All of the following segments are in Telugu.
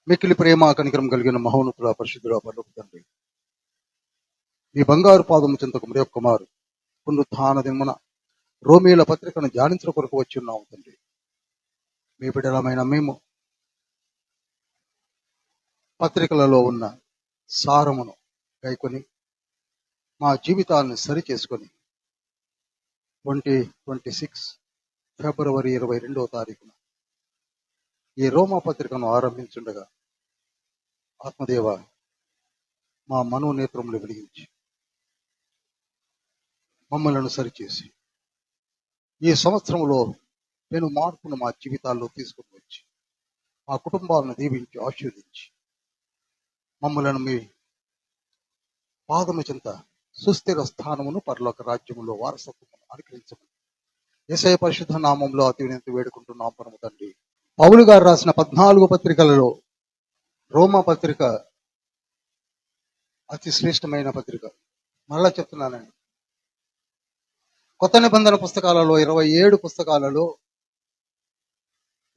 మిక్కిలి ప్రేమ కనికరం కలిగిన మహోన్నతుల పరిశుద్ధుల పరలోక తండ్రి, మీ బంగారు పాదము చింతకు మరి కుమారు పునరుత్థాన దినమున రోమీల పత్రికను ధ్యానించడం కొరకు వచ్చి ఉన్నాము తండ్రి. మీ బిడ్డలమైన మేము పత్రికలలో ఉన్న సారమును గైకొని మా జీవితాలను సరి చేసుకొని 2026 ఫిబ్రవరి 22వ తారీఖున ఈ రోమా పత్రికను ఆరంభించుండగా ఆత్మదేవ మా మనోనేత్రములు వెలిగించి మమ్మలను సరిచేసి ఈ సంవత్సరంలో నేను మార్పును మా జీవితాల్లో తీసుకుని వచ్చి మా కుటుంబాలను దీవించి ఆశీర్వదించి మమ్మలను మీ పాదము చెంత సుస్థిర స్థానమును పరలోక రాజ్యములో వారసత్వమును అనుగ్రహించమని యేసయ్య పరిశుద్ధ నామంలో అతి వినతి వేడుకుంటున్నాం పరమ తండ్రి. పౌలు గారు రాసిన 14 పత్రికలలో రోమా పత్రిక అతి శ్రేష్టమైన పత్రిక. మరలా చెప్తున్నానండి, కొత్త నిబంధన పుస్తకాలలో 27 పుస్తకాలలో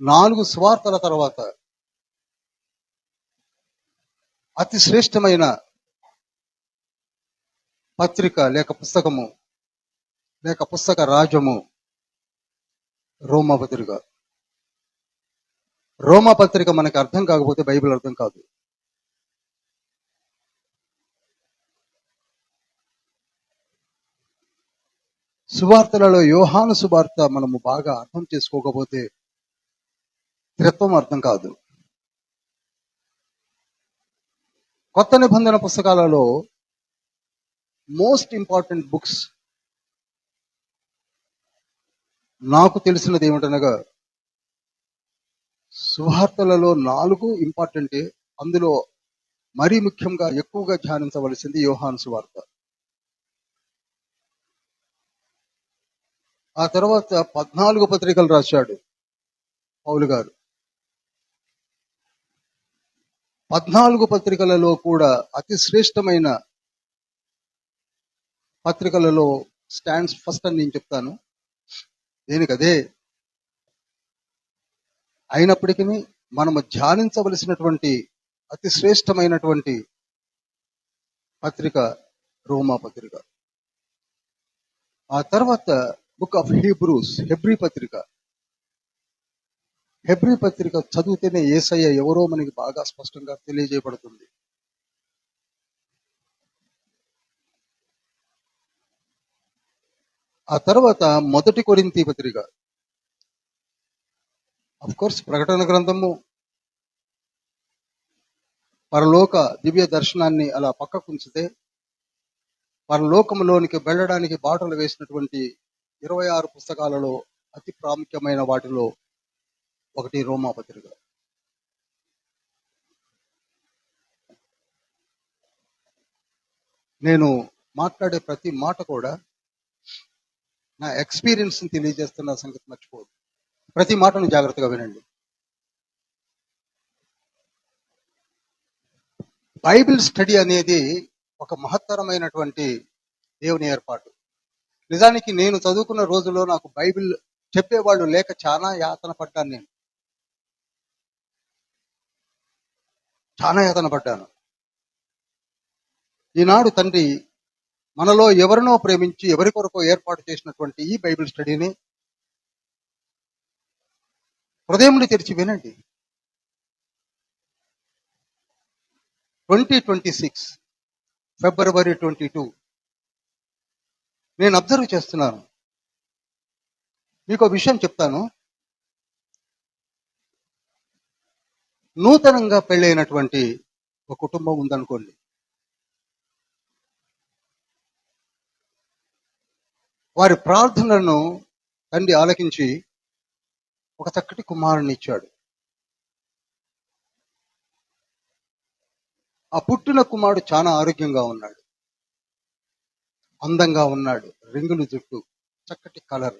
4 సువార్తల తర్వాత అతి శ్రేష్టమైన పత్రిక లేక పుస్తకము లేక పుస్తక రాజము రోమా పత్రిక. రోమా పత్రిక మనకి అర్థం కాకపోతే బైబిల్ అర్థం కాదు. సువార్తలలో యోహాను సువార్త మనము బాగా అర్థం చేసుకోకపోతే త్రిత్వం అర్థం కాదు. కొత్త నిబంధన పుస్తకాలలో మోస్ట్ ఇంపార్టెంట్ బుక్స్ నాకు తెలిసినది ఏమిటనగా సువార్తలలో 4 ఇంపార్టెంటే. అందులో మరీ ముఖ్యంగా ఎక్కువగా ధ్యానించవలసింది యోహాను సువార్త. ఆ తర్వాత 14 పత్రికలు రాశాడు పౌలు గారు. 14 పత్రికలలో కూడా అతి శ్రేష్టమైన పత్రికలలో స్టాండ్స్ ఫస్ట్ అని నేను చెప్తాను. దేనికదే అయినప్పటికీ మనము ధ్యానించవలసినటువంటి అతి శ్రేష్టమైనటువంటి పత్రిక రోమా పత్రిక. ఆ తర్వాత బుక్ ఆఫ్ హీబ్రూస్, హెబ్రీ పత్రిక. హెబ్రీ పత్రిక చదివితేనే యేసయ్య ఎవరో మనకి బాగా స్పష్టంగా తెలియజేయబడుతుంది. ఆ తర్వాత మొదటి కొరింథీ పత్రిక. అఫ్ కోర్స్ ప్రకటన గ్రంథము పరలోక దివ్య దర్శనాన్ని అలా పక్కకు ఉంచితే పరలోకములోనికి వెళ్ళడానికి బాటలు వేసినటువంటి 26 పుస్తకాలలో అతి ప్రాముఖ్యమైన వాటిలో ఒకటి రోమా పత్రిక. నేను మాట్లాడే ప్రతి మాట కూడా నా ఎక్స్పీరియన్స్ ని తెలియజేస్తున్న సంగతి మర్చిపోదు. ప్రతి మాటను జాగ్రత్తగా వినండి. బైబిల్ స్టడీ అనేది ఒక మహత్తరమైనటువంటి దేవుని ఏర్పాటు. నిజానికి నేను చదువుకున్న రోజుల్లో నాకు బైబిల్ చెప్పేవాళ్ళు లేక చాలా యాతన పడ్డాను. చాలా యాతన పడ్డాను. ఈనాడు తండ్రి మనలో ఎవరినో ప్రేమించి ఎవరి కొరకు ఏర్పాటు చేసినటువంటి ఈ బైబిల్ స్టడీని హృదయముని తెరిచి వినండి. 2026 ఫిబ్రవరి 22 నేను అబ్జర్వ్ చేస్తున్నాను. మీకు ఒక విషయం చెప్తాను. నూతనంగా పెళ్ళైనటువంటి ఒక కుటుంబం ఉందనుకోండి. వారి ప్రార్థనలను తండ్రి ఆలకించి ఒక చక్కటి కుమారుని ఇచ్చాడు. ఆ పుట్టిన కుమారుడు చాలా ఆరోగ్యంగా ఉన్నాడు, అందంగా ఉన్నాడు, రింగులు జుట్టు, చక్కటి కలర్,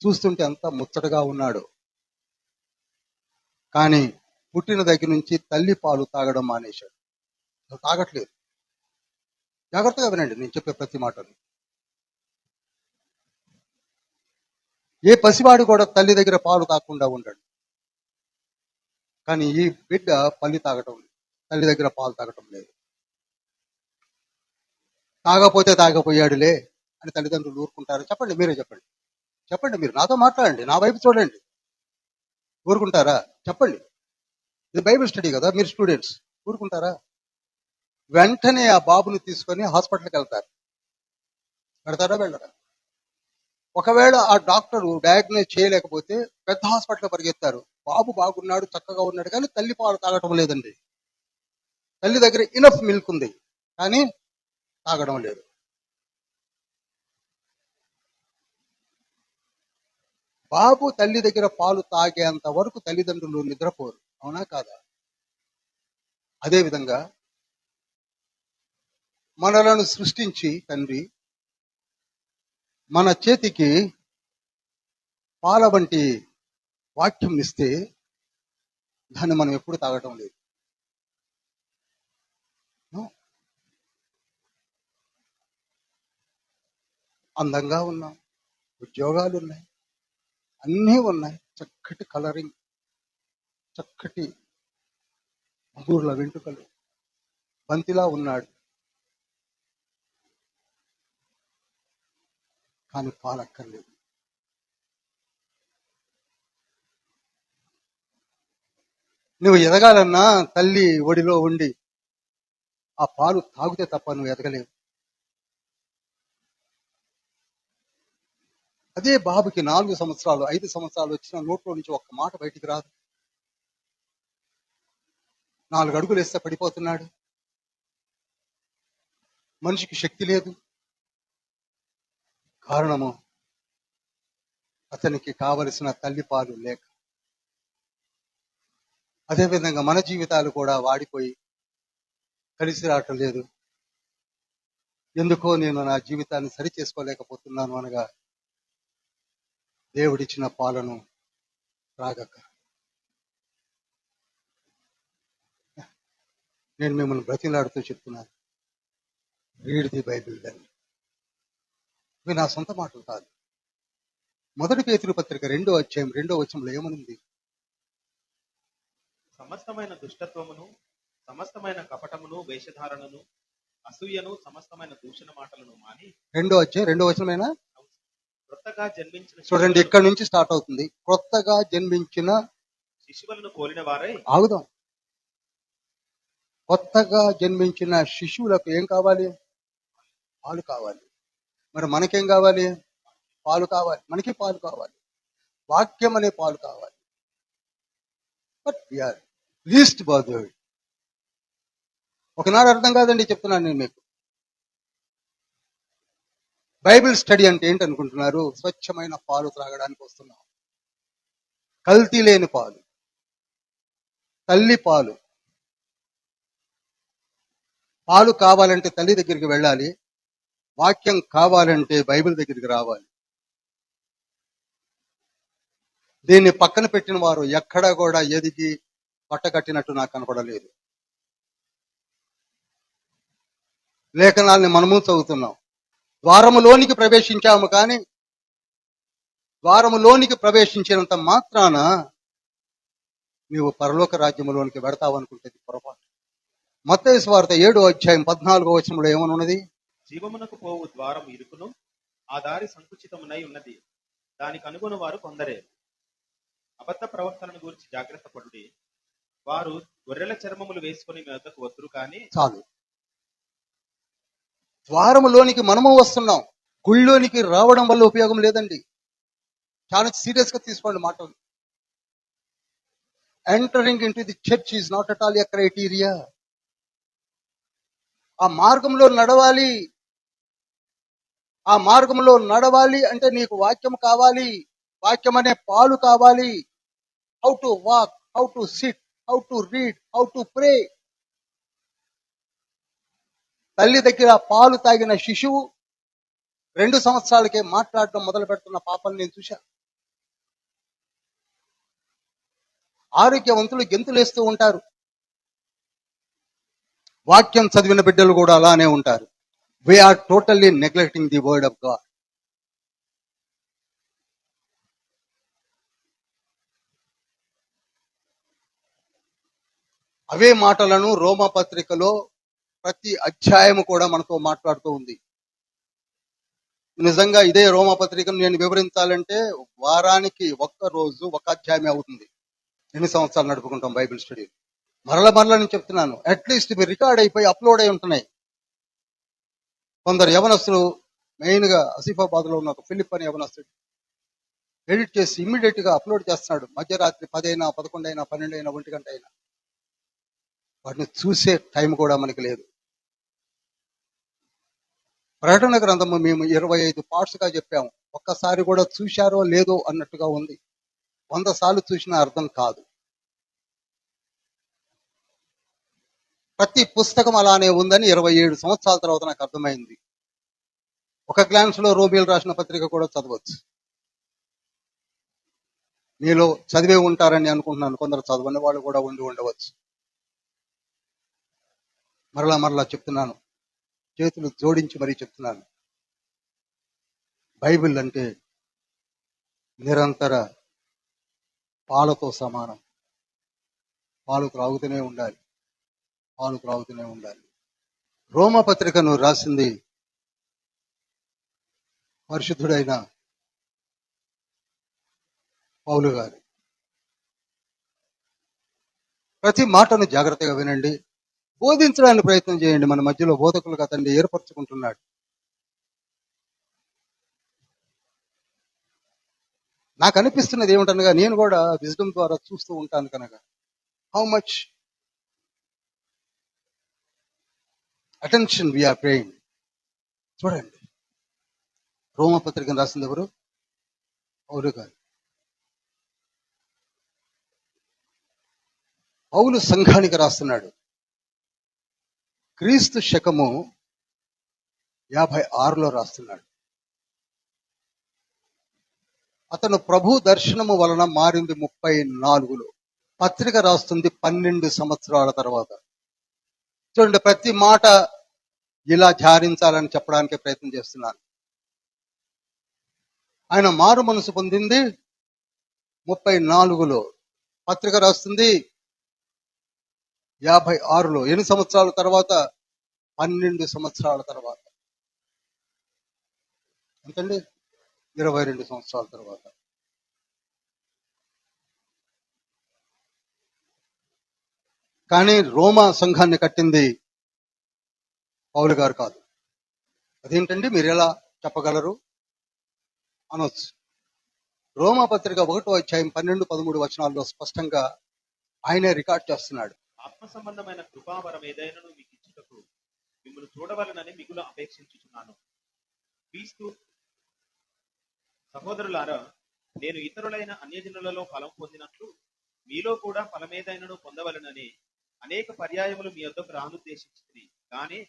చూస్తుంటే అంతా ముచ్చటగా ఉన్నాడు. కానీ పుట్టిన దగ్గర నుంచి తల్లి పాలు తాగడం మానేశాడు. తాగట్లేదు. జాగ్రత్తగా వినండి నేను చెప్పే ప్రతి మాటను. ఏ పసివాడు కూడా తల్లి దగ్గర పాలు తాగకుండా ఉండడు. కానీ ఈ బిడ్డ పల్లి తాగటం లేదు, తల్లి దగ్గర పాలు తాగటం లేదు. తాగపోతే తాగపోయాడులే అని తల్లిదండ్రులు ఊరుకుంటారు? చెప్పండి, మీరే చెప్పండి. చెప్పండి, మీరు నాతో మాట్లాడండి, నా వైపు చూడండి. ఊరుకుంటారా? చెప్పండి. ఇది బైబిల్ స్టడీ కదా, మీరు స్టూడెంట్స్. ఊరుకుంటారా? వెంటనే ఆ బాబుని తీసుకొని హాస్పిటల్కి వెళ్తారు. పెడతారా వెళ్ళరా? ఒకవేళ ఆ డాక్టర్ డయాగ్నోజ్ చేయలేకపోతే పెద్ద హాస్పిటల్ పరిగెత్తారు. బాబు బాగున్నాడు, చక్కగా ఉన్నాడు, కానీ తల్లి పాలు తాగటం లేదండి. తల్లి దగ్గర ఇనఫ్ మిల్క్ ఉంది, కానీ తాగడం లేదు. బాబు తల్లి దగ్గర పాలు తాగేంత వరకు తల్లిదండ్రులు నిద్రపోరు. అవునా కాదా? అదేవిధంగా మనలను సృష్టించి తండ్రి మన చేతికి పాల వంటి వాక్యం ఇస్తే దాన్ని మనం ఎప్పుడు తాగటం లేదు. అందంగా ఉన్నాం, ఉద్యోగాలు ఉన్నాయి, అన్నీ ఉన్నాయి, చక్కటి కలరింగ్, చక్కటి ఊర్ల వెంట్రుకలు, బంతిలా ఉన్నాడు, కానీ పాలక్కర్లేదు. నువ్వు ఎదగాలన్నా తల్లి ఒడిలో ఉండి ఆ పాలు తాగితే తప్ప నువ్వు ఎదగలేవు. అదే బాబుకి 4 సంవత్సరాలు 5 సంవత్సరాలు వచ్చిన నోట్లో నుంచి ఒక్క మాట బయటికి రాదు. 4 అడుగులు వేస్తే పడిపోతున్నాడు. మనిషికి శక్తి లేదు. కారణము అతనికి కావలసిన తల్లిపాలు లేక. అదేవిధంగా మన జీవితాలు కూడా వాడిపోయి కలిసి రావటం లేదు. ఎందుకో నేను నా జీవితాన్ని సరి చేసుకోలేకపోతున్నాను అనగా దేవుడిచ్చిన పాలను త్రాగక. నేను మిమ్మల్ని బ్రతిలాడుతూ చెప్తున్నాను, రీడ్ ది బైబిల్ దెన్. ఇవి నా సొంత మాటలు కాదు. 1 పేతురు పత్రిక 2వ అధ్యాయం 2వ వచనంలో ఏమనుంది? సమస్తమైన దుష్టత్వమును, సమస్తమైన కపటమును, వేషధారణను, అసూయను, సమస్తమైన దూషణ మాటలను మాని 2వ అధ్యాయం 2వ వచనమేనా? క్రొత్తగా జన్మించిన చూడండి, ఇక్కడ నుంచి స్టార్ట్ అవుతుంది. క్రొత్తగా జన్మించిన శిశువులను పోలిన వారై. ఆగుదాం. కొత్తగా జన్మించిన శిశువులకు ఏం కావాలి? పాలు కావాలి. మరి మనకేం కావాలి? పాలు కావాలి. మనకి పాలు కావాలి, వాక్యం అనే పాలు కావాలి. But we are least bothered. ఒకనాడు అర్థం కాదండి, చెప్తున్నాను నేను మీకు. బైబిల్ స్టడీ అంటే ఏంటనుకుంటున్నారు? స్వచ్ఛమైన పాలు త్రాగడానికి వస్తున్నాం. కల్తీ లేని పాలు, తల్లి పాలు. పాలు కావాలంటే తల్లి దగ్గరికి వెళ్ళాలి, వాక్యం కావాలంటే బైబిల్ దగ్గరికి రావాలి. దీన్ని పక్కన పెట్టిన వారు ఎక్కడా కూడా ఎదిగి పట్టకట్టినట్టు నాకు కనపడలేదు. లేఖనాల్ని మనము చదువుతున్నాం. ద్వారములోనికి ప్రవేశించాము, కానీ ద్వారములోనికి ప్రవేశించినంత మాత్రాన నీవు పరలోక రాజ్యములోనికి వెడతావు అనుకుంటే పొరపాటు. మత్తయి సువార్త 7వ అధ్యాయం 14వ వచనంలో ఏమనున్నది? జీవమునకు పోవు ద్వారం ఇరుకును, ఆ దారి సంకుచితమునై ఉన్నది, దానికి అనుగుణ వారు కొందరే. అబద్ధ ప్రవర్తనను గురించి జాగ్రత్త పడుడి. వారు గొర్రెల చర్మములు వేసుకుని మీ వద్దకు వద్దురు, కానీ. చాలు. ద్వారములోనికి మనము వస్తున్నాం, గుళ్ళోనికి రావడం వల్ల ఉపయోగం లేదండి. చాలా సీరియస్ గా తీసుకోండి మాటలు. Entering in to the church is not at all a criteria. ఆ మార్గంలో నడవాలి. ఆ మార్గంలో నడవాలి అంటే నీకు వాక్యం కావాలి, వాక్యం అనే పాలు కావాలి. How to walk, how to SIT, how to read, how to pray. తల్లి దగ్గర పాలు తాగిన శిశువు 2 సంవత్సరాలకే మాట్లాడడం మొదలు పెడుతున్న పాపలు నేను చూశా. ఆరోగ్యవంతులు గెంతులేస్తూ ఉంటారు. వాక్యం చదివిన బిడ్డలు కూడా అలానే ఉంటారు. We are totally neglecting the word of God. అవే మాటలను రోమా పత్రికలో ప్రతి అధ్యాయము కూడా మనతో మాట్లాడుతూ ఉంది. నిజంగా ఇదే రోమా పత్రికను నేను వివరించాలంటే వారానికి ఒక్క రోజు ఒక అధ్యాయమే అవుతుంది. ఎన్ని సంవత్సరాలు నడుపుకుంటాం బైబిల్ స్టడీ. మరల నేను చెప్తున్నాను, అట్లీస్ట్ ఇవి రికార్డ్ అయిపోయి అప్లోడ్ అయి ఉంటున్నాయి. కొందరు యవనస్తులు, మెయిన్ గా ఆసిఫాబాద్ లో ఉన్న ఒక ఫిలిప్ అనే యవనస్తుడు ఎడిట్ చేసి ఇమ్మీడియట్ గా అప్లోడ్ చేస్తున్నాడు. మధ్యరాత్రి 10 అయినా 11 అయినా 12 అయినా 1 గంట అయినా వాటిని చూసే టైం కూడా మనకి లేదు. ప్రకటన గ్రంథము మేము 25 పార్ట్స్ గా చెప్పాము. ఒక్కసారి కూడా చూశారో లేదో అన్నట్టుగా ఉంది. 100 సార్లు చూసినా అర్థం కాదు. ప్రతి పుస్తకం అలానే ఉందని 27 సంవత్సరాల తర్వాత నాకు అర్థమైంది. ఒక గ్లాన్స్ లో రోమియోలు రాసిన పత్రిక కూడా చదవచ్చు. మీలో చదివే ఉంటారని అనుకుంటున్నాను. కొందరు చదవని వాళ్ళు కూడా ఉండి ఉండవచ్చు. మరలా చెప్తున్నాను, చేతులు జోడించి మరీ చెప్తున్నాను, బైబిల్ అంటే నిరంతర పాలతో సమానం. పాలు త్రాగుతూనే ఉండాలి, పాలు త్రాగుతూనే ఉండాలి. రోమా పత్రికను రాసింది పరిశుద్ధుడైన పౌలు గారు. ప్రతి మాటను జాగ్రత్తగా వినండి, బోధించడానికి ప్రయత్నం చేయండి. మన మధ్యలో బోధకులుగా అతన్ని ఏర్పరచుకుంటున్నాడు. నాకు అనిపిస్తున్నది ఏమిటనగా, నేను కూడా విజ్డమ్ ద్వారా చూస్తూ ఉంటాను కనుక, how much attention we are paying. చూడండి, రోమా పత్రికను రాసింది ఎవరు? పౌలు గారు. పౌలు సంఘానికి రాస్తున్నాడు. క్రీస్తు శకము 56లో రాస్తున్నాడు. అతను ప్రభు దర్శనము వలన మారింది 34లో. పత్రిక రాస్తుంది 12 సంవత్సరాల తర్వాత. చూడండి, ప్రతి మాట ఇలా ఝారించాలని చెప్పడానికి ప్రయత్నం చేస్తున్నాను. ఆయన మారు మనసు పొందింది 34లో, పత్రిక రాస్తుంది 56లో. ఎన్ని సంవత్సరాల తర్వాత? 12 సంవత్సరాల తర్వాత. ఎంతండి? 22 సంవత్సరాల తర్వాత. కానీ రోమా సంఘాన్ని కట్టింది పౌలు గారు కాదు. అదేంటండి, మీరు ఎలా చెప్పగలరు అనొచ్చు. రోమా పత్రిక 1వ అధ్యాయం 12, 13 వచనాల్లో స్పష్టంగా ఆయనే రికార్డ్ చేస్తున్నాడు. ఆత్మ సంబంధమైన కృపావరం ఏదైనను మీకు ఇచ్చుటకు మిమ్మల్ని చూడవలనని మిగులు అపేక్షించుచున్నాను. క్రీస్తు సహోదరులారా, నేను ఇతరులైన అన్యజనులలో ఫలం పొందినట్లు మీలో కూడా ఫలమేదైనను పొందవలనని అనేక పర్యాయములు మీ వద్దకు రానుద్దేశించింది. కానీ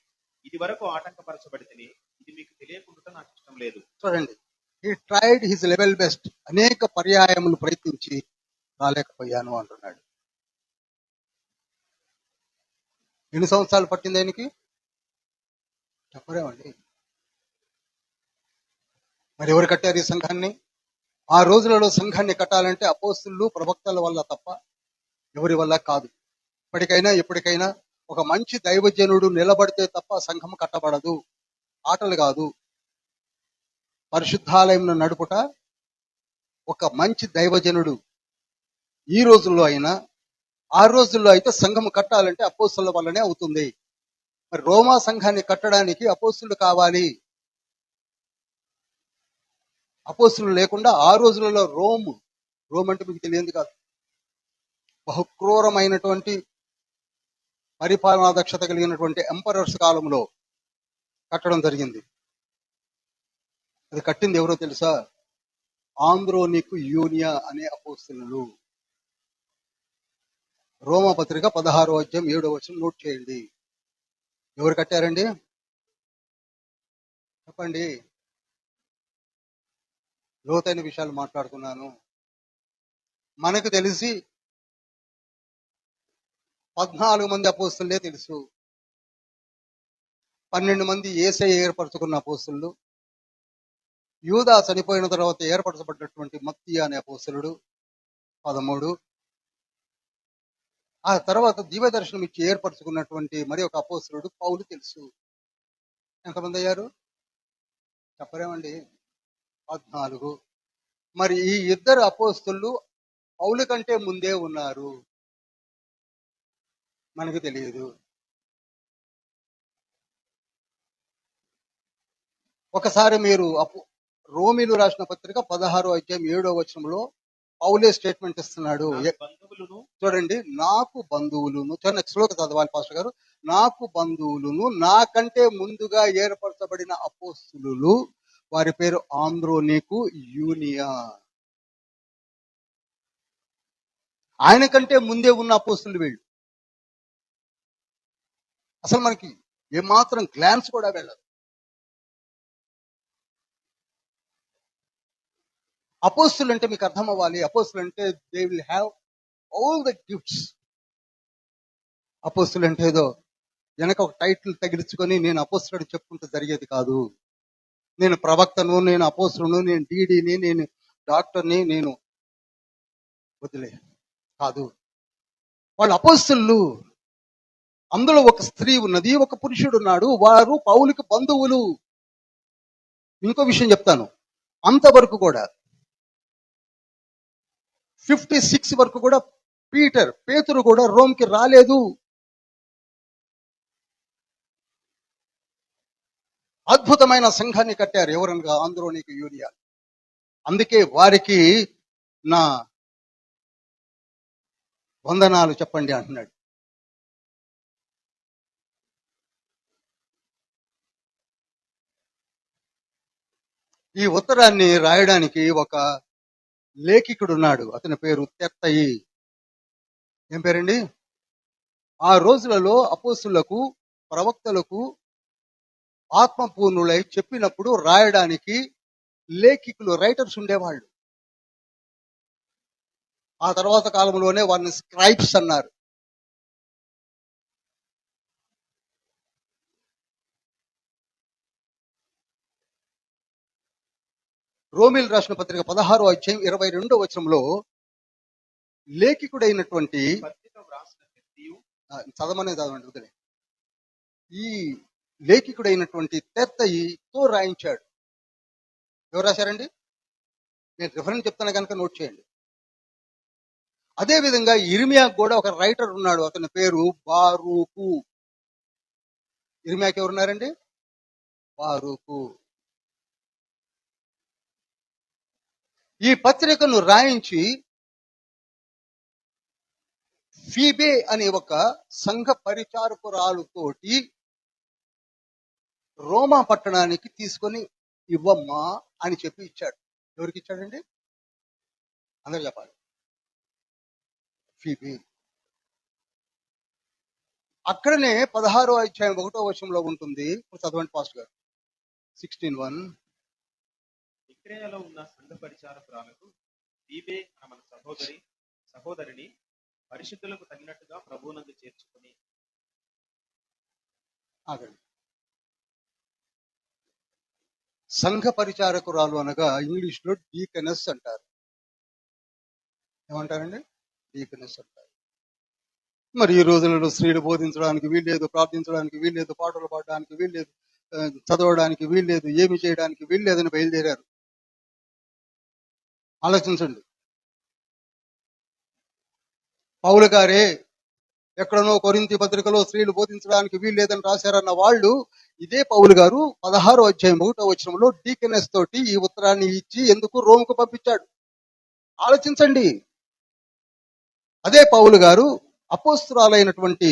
ఇది వరకు ఆటంకపరచబడితిని. ఇది మీకు తెలియకుండా నాకు ఇష్టం లేదు. చూడండి, he tried his level best. అనేక పర్యాయములు ప్రయత్నించి రాలేకపోయాను అంటున్నాడు. ఎన్ని సంవత్సరాలు పట్టింది ఆయనకి చెప్పరేమండి. మరి ఎవరు కట్టారు ఈ సంఘాన్ని? ఆ రోజులలో సంఘాన్ని కట్టాలంటే అపోస్తులు, ప్రవక్తల వల్ల తప్ప ఎవరి వల్ల కాదు. ఇప్పటికైనా ఎప్పటికైనా ఒక మంచి దైవజనుడు నిలబడితే తప్ప సంఘం కట్టబడదు. ఆటలు కాదు. పరిశుద్ధాలయం నడుపుట ఒక మంచి దైవజనుడు. ఈ రోజుల్లో అయినా, ఆ రోజుల్లో అయితే సంఘం కట్టాలంటే అపోస్తుల వల్లనే అవుతుంది. మరి రోమా సంఘాన్ని కట్టడానికి అపోస్తులు కావాలి. అపోస్తులు లేకుండా ఆ రోజులలో రోమ్ అంటే మీకు తెలియదు కాదు, బహుక్రూరమైనటువంటి పరిపాలనా దక్షత కలిగినటువంటి ఎంపరర్స్ కాలంలో కట్టడం జరిగింది. అది కట్టింది ఎవరో తెలుసా? ఆంద్రోనికు యూనియా అనే అపోస్తులు. రోమా పత్రిక 16వ అధ్యాయం 7వ వచనం నోట్ చేయండి. ఎవరు కట్టారండి? చెప్పండి. లోతైన విషయాలు మాట్లాడుతున్నాను. మనకు తెలిసి 14 మంది అపోస్తులే తెలుసు. 12 మంది యేసయ్య ఏర్పరచుకున్న అపోస్తులు. యూదా చనిపోయిన తర్వాత ఏర్పరచబడినటువంటి మత్తయి అనే అపోస్తులుడు 13. ఆ తర్వాత దివ్య దర్శనం ఇచ్చి ఏర్పరచుకున్నటువంటి మరి ఒక అపోస్తలుడు పౌలు తెలుసు. ఎంతమంది అయ్యారు చెప్పరేమండి? 14. మరి ఈ ఇద్దరు అపోస్తలు పౌలు కంటే ముందే ఉన్నారు, మనకు తెలియదు. ఒకసారి మీరు రోమిలు రాసిన పత్రిక 16వ అధ్యాయం 7వ వచనంలో పౌలే స్టేట్మెంట్ ఇస్తున్నాడు. నాకు బంధువులను చూడండి, నాకు బంధువులును, చూడండి శ్లోక చదవాలి పాస్టర్ గారు. నాకు బంధువులును నాకంటే ముందుగా ఏర్పరచబడిన అపోస్తులు, వారి పేరు ఆంద్రోనీకు, యూనియా. ఆయన కంటే ముందే ఉన్న అపోస్తులు వీళ్ళు. అసలు మనకి ఏమాత్రం గ్లాన్స్ కూడా వెళ్ళదు. అపోస్తులు అంటే మీకు అర్థం అవ్వాలి. అపోస్తులు అంటే they will have all the gifts. అపోస్తులు అంటే ఏదో వెనక ఒక టైటిల్ తగిలించుకొని నేను అపోస్తులుడు చెప్పుకుంటూ జరిగేది కాదు. నేను ప్రవక్తను, నేను అపోస్తులను, నేను డీడీని, నేను డాక్టర్ని, నేను వదిలే కాదు. వాళ్ళు అపోస్తులు. అందులో ఒక స్త్రీ ఉన్నది, ఒక పురుషుడు ఉన్నాడు. వారు పౌలుకి బంధువులు. ఇంకో విషయం చెప్తాను, అంతవరకు కూడా 56 వరకు కూడా పేతురు కూడా రోమ్కి రాలేదు. అద్భుతమైన సంఘాన్ని కట్టారు. ఎవరనగా ఆంద్రోనీకు, యూనియా. అందుకే వారికి నా వందనాలు చెప్పండి అంటున్నాడు. ఈ ఉత్తరాన్ని రాయడానికి ఒక లేఖికుడు ఉన్నాడు. అతని పేరు తెత్తయి. ఏం పేరండి? ఆ రోజులలో అపోస్తులకు, ప్రవక్తలకు ఆత్మపూర్ణులై చెప్పినప్పుడు రాయడానికి లేఖికులు, రైటర్స్ ఉండేవాళ్ళు. ఆ తర్వాత కాలంలోనే వారిని స్క్రైబ్స్ అన్నారు. రోమిల్ రాసిన పత్రిక 16వ అధ్యాయం 22వ వచనంలో లేఖికుడైనటువంటి పత్రిక వ్రాసిన వ్యక్తియు చదవండి వదిలే. ఈ లేఖికుడైనటువంటి తెత్తయితో రాయించాడు. ఎవరు రాశారండి? నేను రిఫరెన్స్ చెప్తాను కనుక నోట్ చేయండి. అదే విధంగా ఇర్మియాకు కూడా ఒక రైటర్ ఉన్నాడు. అతని పేరు బారూకు. ఇర్మియాకి ఎవరున్నారండి? బారూకు. ఈ పత్రికను రాయించి ఫీబే అనే ఒక సంఘ పరిచారకురాలుతోటి రోమా పట్టణానికి తీసుకొని ఇవ్వమ్మా అని చెప్పి ఇచ్చాడు. ఎవరికి ఇచ్చాడండి? అందరూ చెప్పాలి. ఫీబే. అక్కడనే 16వ అధ్యాయం 1వ వచనంలో ఉంటుంది. ఇప్పుడు చదవండి పాస్టర్ గారు. 16:1. విక్రయలో ఉన్న సంఘ పరిచారకురాలకు ఫీబే అన్న మన సహోదరిని పరిశుద్ధులకు తగినట్టుగా ప్రభువునందు చేర్చుకుని. ఆగండి. సంఘ పరిచారకురాలు అనగా ఇంగ్లీష్ లో డీకనెస్ అంటారు. ఏమంటారండి? డీకనెస్ అంటారు. మరి ఈ రోజులలో స్త్రీలు బోధించడానికి వీల్లేదు, ప్రార్థించడానికి వీల్లేదు, పాటలు పాడడానికి వీల్లేదు, చదవడానికి వీల్లేదు, ఏమి చేయడానికి వీల్లేదని బయలుదేరారు. ఆలోచించండి. పౌలు గారే ఎక్కడనో కొరింథీ పత్రికలో స్త్రీలు బోధించడానికి వీల్లేదని రాశారన్న వాళ్ళు ఇదే పౌలు గారు 16వ అధ్యాయం 1వ వచనంలో డీకనెస్ తోటి ఈ ఉత్తరాన్ని ఇచ్చి ఎందుకు రోమ్కు పంపించాడు. ఆలోచించండి. అదే పౌలు గారు అపోస్తురాలైనటువంటి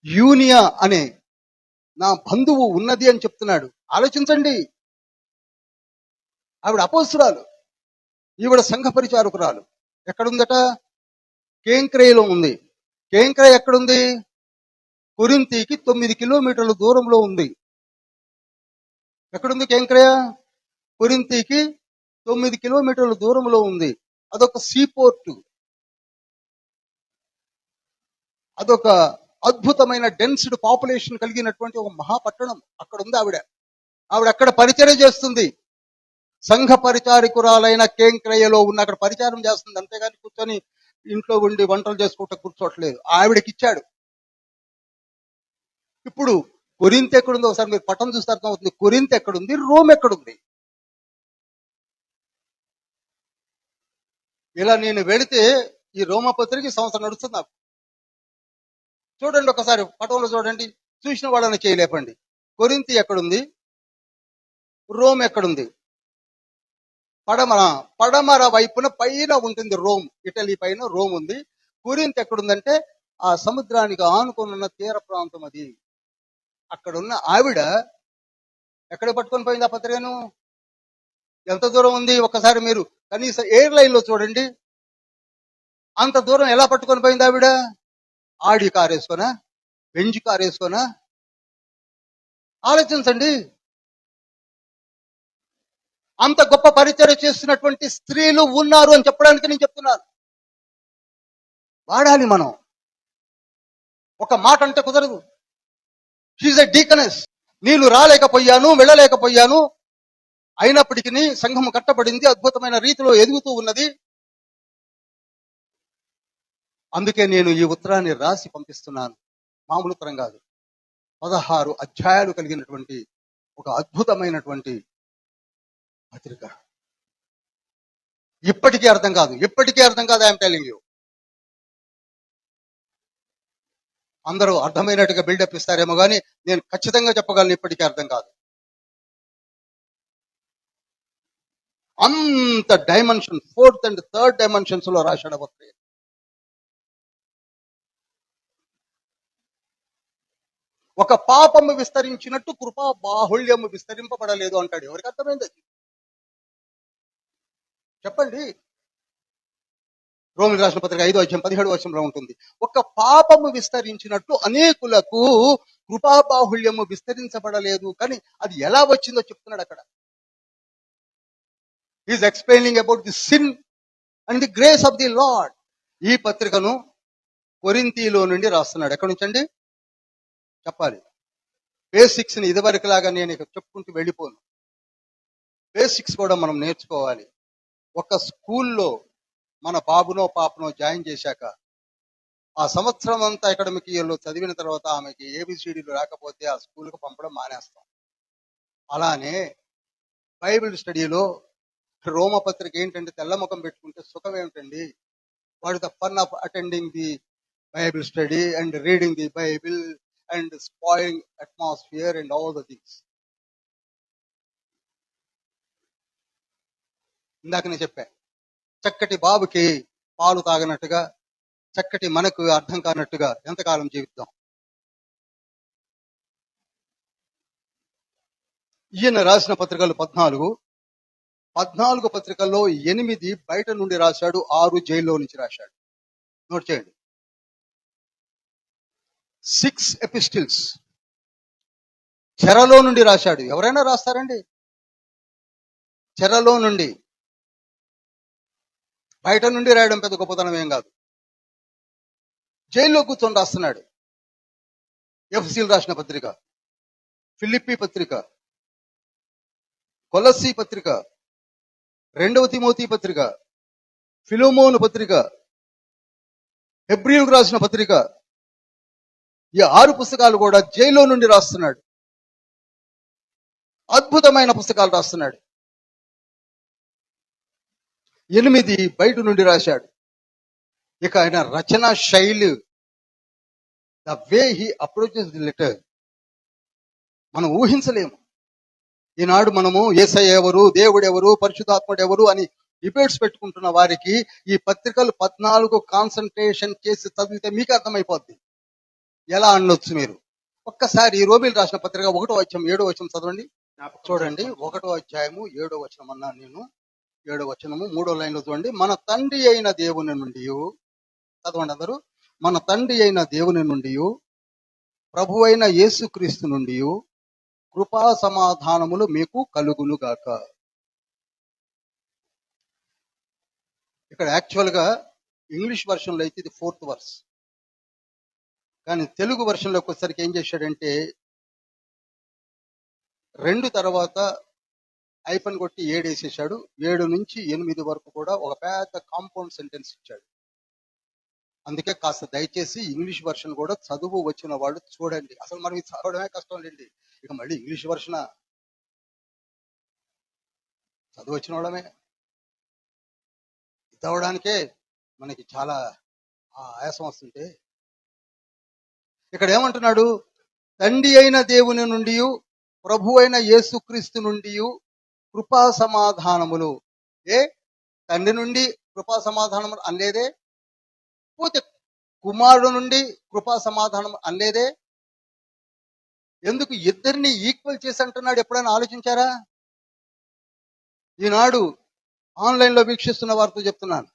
యూనియా అనే నా బంధువు ఉన్నది అని చెప్తున్నాడు. ఆలోచించండి. ఆవిడ అపోస్తురాలు, ఈవిడ సంఘ పరిచారకురాలు. ఎక్కడుందట? కేంక్రేయలో ఉంది. కేంక్రేయ ఎక్కడుంది? కొరింథీకి 9 కిలోమీటర్ల దూరంలో ఉంది. ఎక్కడుంది కేంక్రేయ? కొరింథీకి 9 కిలోమీటర్ల దూరంలో ఉంది. అదొక సీపోర్టు. అదొక అద్భుతమైన డెన్స్డ్ పాపులేషన్ కలిగినటువంటి ఒక మహాపట్టణం. అక్కడ ఉంది ఆవిడ. అక్కడ పరిచర్య చేస్తుంది. సంఘ పరిచారకురాలైన కేంక్రేయలో ఉన్న అక్కడ పరిచారం చేస్తుంది. అంతేగాని కూర్చొని ఇంట్లో ఉండి వంటలు చేసుకుంటూ కూర్చోట్లేదు, ఆవిడకి ఇచ్చాడు. ఇప్పుడు కొరింథీ ఎక్కడుంది ఒకసారి మీరు పట్టణం చూస్తే అర్థం అవుతుంది. కొరింథీ ఎక్కడుంది, రోమ్ ఎక్కడుంది? ఇలా నేను వెళితే ఈ రోమా పత్రిక సంవత్సరం నడుస్తుంది నాకు. చూడండి ఒకసారి పటంలో చూడండి, చూసిన వాళ్ళని చేయలేపండి. కొరింథీ ఎక్కడుంది, రోమ్ ఎక్కడుంది? పడమర వైపున పైన ఉంటుంది రోమ్. ఇటలీ పైన రోమ్ ఉంది. కొరింథీ ఎక్కడుందంటే ఆ సముద్రానికి ఆనుకున్న తీర ప్రాంతం అది. అక్కడ ఉన్న ఆవిడ ఎక్కడ పట్టుకొని పోయింది ఆ పత్రికను? ఎంత దూరం ఉంది ఒకసారి మీరు కనీసం ఎయిర్ లైన్ లో చూడండి. అంత దూరం ఎలా పట్టుకొని పోయింది ఆవిడ? ఆడి కారు వేసుకొనా, బెంజ్ కారు వేసుకొనా? ఆలోచించండి. అంత గొప్ప పరిచయం చేస్తున్నటువంటి స్త్రీలు ఉన్నారు అని చెప్పడానికి నేను చెప్తున్నాను. వాడాలి మనం. ఒక మాట అంటే కుదరదు. She's a Deaconess. నీళ్లు రాలేకపోయాను, వెళ్ళలేకపోయాను, అయినప్పటికీ సంఘం కట్టబడింది, అద్భుతమైన రీతిలో ఎదుగుతూ ఉన్నది. అందుకే నేను ఈ ఉత్తరాన్ని రాసి పంపిస్తున్నాను. మామూలు ఉత్తరం కాదు, 16 అధ్యాయాలు కలిగినటువంటి ఒక అద్భుతమైనటువంటి పత్రిక. ఇప్పటికీ అర్థం కాదు. I'm telling you. అందరూ అర్థమైనట్టుగా బిల్డప్ ఇస్తారేమో కానీ నేను ఖచ్చితంగా చెప్పగలను, ఇప్పటికీ అర్థం కాదు. అంత dimension, 4th and 3rd dimensions లో రాశాడు పత్రిక. ఒక పాపము విస్తరించినట్టు కృపా బాహుళ్యము విస్తరింపబడలేదు అంటాడు. ఎవరికి అర్థమైంది అది? చెప్పండి. రోమిలకు రాసిన పత్రిక 5:17 ఉంటుంది. ఒక పాపము విస్తరించినట్టు అనేకులకు కృపా బాహుళ్యము విస్తరించబడలేదు. కానీ అది ఎలా వచ్చిందో చెప్తున్నాడు అక్కడ. Is explaining about the sin and the grace of the lord. ఈ పత్రికను కొరింథీలో నుండి రాస్తున్నాడు. ఎక్కడి నుంచి అండి చెప్పాలి? బేసిక్స్ ని ఇదివరకు లాగా నేను ఇక చెప్పుకుంటూ వెళ్ళిపోను. బేసిక్స్ కూడా మనం నేర్చుకోవాలి. ఒక స్కూల్లో మన బాబునో పాపనో జాయిన్ చేశాక ఆ సంవత్సరం అంతా అకాడమిక్ ఇయర్లో చదివిన తర్వాత ఆమెకి ఏబిసిడీలు రాకపోతే ఆ స్కూల్కి పంపడం మానేస్తాం. అలానే బైబిల్ స్టడీలో రోమపత్రిక ఏంటంటే తెల్ల ముఖం పెట్టుకుంటే సుఖం ఏమిటండి? What is the fun of attending the Bible study and reading the Bible and spoiling atmosphere and all the things. ఇందాక నేను చెప్పా, చక్కటి బాబుకి పాలు తాగనట్టుగా, చక్కటి మనకు అర్థం కానట్టుగా ఎంతకాలం జీవిద్దాం? ఈయన రాసిన పత్రికలు 14 పత్రికల్లో 8 బయట నుండి రాశాడు, 6 జైల్లో నుంచి రాశాడు. నోట్ చేయండి. 6 ఎపిస్టిల్స్ చెరలో నుండి రాశాడు. ఎవరైనా రాస్తారండి? చెరలో నుండి. బయట నుండి రాయడం పెద్ద గొప్పతనం ఏం కాదు. జైల్లో కూర్చొని రాస్తున్నాడు. ఎఫ్సీలు రాసిన పత్రిక, ఫిలిప్పీ పత్రిక, కొలస్సీ పత్రిక, 2వ తిమోతి పత్రిక, ఫిలోమోను పత్రిక, హెబ్రీయులకు రాసిన పత్రిక, ఈ 6 పుస్తకాలు కూడా జైల్లో నుండి రాస్తున్నాడు. అద్భుతమైన పుస్తకాలు రాస్తున్నాడు. 8 బయట నుండి రాశాడు. ఇక ఆయన రచనా శైలి, the way he approaches the letter, మనం ఊహించలేము. ఈనాడు మనము యేసయ్య ఎవరు, దేవుడు ఎవరు, పరిశుద్ధాత్ముడు ఎవరు అని డిబేట్స్ పెట్టుకుంటున్న వారికి ఈ పత్రికలు 14 కాన్సన్ట్రేషన్ చేసి చదివితే మీకు అర్థమైపోద్ది. ఎలా అనొచ్చు మీరు? ఒక్కసారి రోమీయులకు రాసిన పత్రిక 1వ అధ్యాయం 7వ వచనం చదవండి. చూడండి, 1వ అధ్యాయము 7వ వచనం అన్నాను నేను. 7వ వచనము 3వ లైన్లో చూడండి. మన తండ్రి అయిన దేవుని నుండి, చదవండి అందరూ, మన తండ్రి అయిన దేవుని నుండి, ప్రభు అయిన యేసుక్రీస్తు నుండి కృపా సమాధానములు మీకు కలుగును గాక. ఇక్కడ యాక్చువల్ గా ఇంగ్లీష్ వర్షన్ లో అయితే ఇది 4th వర్స్, కానీ తెలుగు వర్షన్ లోకి వచ్చేసరికి ఏం చేశాడంటే 2 తర్వాత ఐపన్ కొట్టి 7 వేసేసాడు. 7 నుంచి 8 వరకు కూడా ఒక పెద్ద కాంపౌండ్ సెంటెన్స్ ఇచ్చాడు. అందుకే కాస్త దయచేసి ఇంగ్లీష్ వర్షన్ కూడా చదువు వచ్చిన వాళ్ళు చూడండి. అసలు మనం ఇది చదవడమే కష్టం లేండి, ఇక మళ్ళీ ఇంగ్లీష్ వర్షన్ చదువు వచ్చిన వాళ్ళమే చదవడానికే మనకి చాలా ఆయాసం వస్తుంటే, ఇక్కడ ఏమంటున్నాడు? తండ్రి అయిన దేవుని నుండి ప్రభు అయిన యేసుక్రీస్తు నుండి కృపా సమాధానములు. తండ్రి నుండి కృపా సమాధానములు అనలేదే, పోతే కుమారుడు నుండి కృపా సమాధానం అనలేదే. ఎందుకు ఇద్దరిని ఈక్వల్ చేసి అంటున్నాడు? ఎప్పుడైనా ఆలోచించారా? ఈనాడు ఆన్లైన్ లో వీక్షిస్తున్న వారితో చెప్తున్నాను,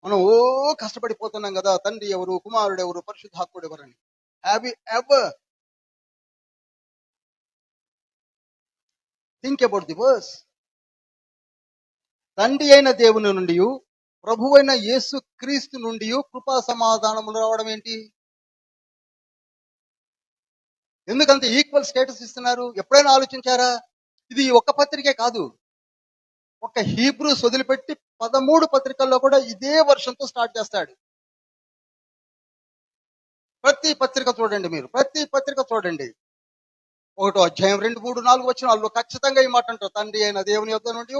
మనం కష్టపడిపోతున్నాం కదా, తండ్రి ఎవరు, కుమారుడు ఎవరు, పరిశుద్ధాత్ముడు ఎవరని. Have you ever think about the verse? తండ్రి అయిన దేవుని నుండి ప్రభు అయిన యేసు క్రీస్తు నుండి కృపా సమాధానములు రావడం ఏంటి? ఎందుకంత ఈక్వల్ స్టేటస్ ఇస్తున్నారు? ఎప్పుడైనా ఆలోచించారా? ఇది ఒక్క పత్రికే కాదు, ఒక హీబ్రూస్ వదిలిపెట్టి 13 పత్రికల్లో కూడా ఇదే వర్షంతో స్టార్ట్ చేస్తాడు. ప్రతి పత్రిక చూడండి, మీరు ప్రతి పత్రిక చూడండి, 1వ అధ్యాయం 2, 3, 4 వచనాల్లో ఖచ్చితంగా ఈ మాట అంటారు. తండ్రి అయిన దేవుని యొద్ద నుండి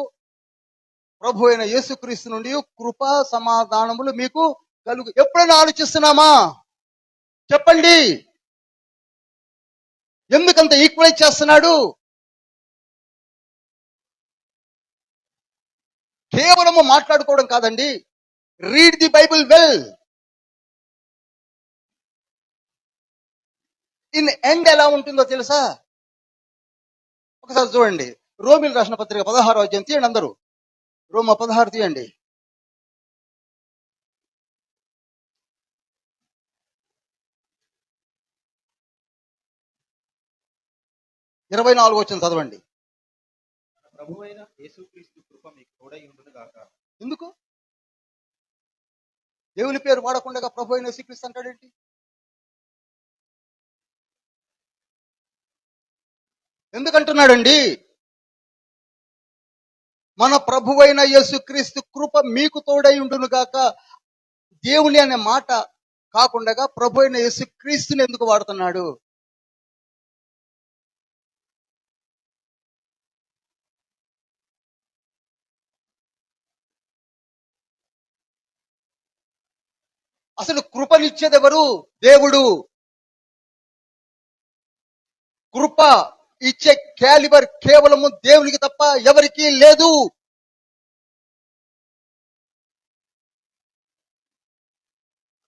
ప్రభు అయిన యేసుక్రీస్తు నుండి కృపా సమాధానములు మీకు కలుగు. ఎప్పుడైనా ఆలోచిస్తున్నామా? చెప్పండి, ఎందుకంత ఈక్వలైజ్ చేస్తున్నాడు? కేవలము మాట్లాడుకోవడం కాదండి, read the Bible well. In end ఎలా ఉంటుందో తెలుసా? ఒకసారి చూడండి, రోమిల్ రాసిన పత్రిక 16వ అధ్యాయం తీయండి అందరూ. రోమ 16 తీయండి. 24వ వచనం చదవండి. ప్రభువైన యేసుక్రీస్తు కృప మీకు తోడై ఉండును గాక. ఎందుకు దేవుని పేరు వాడకుండా ప్రభు అయిన యేసుక్రీస్తు అంటాడేంటి? ఎందుకంటున్నాడండి? మన ప్రభువైన యేసుక్రీస్తు కృప మీకు తోడై ఉండును గాక. దేవుని అనే మాట కాకుండా ప్రభు అయిన యేసుక్రీస్తుని ఎందుకు వాడుతున్నాడు? అసలు కృపనిచ్చేది ఎవరు? దేవుడు. కృప ఇచ్చే క్యాలిబర్ కేవలము దేవునికి తప్ప ఎవరికీ లేదు.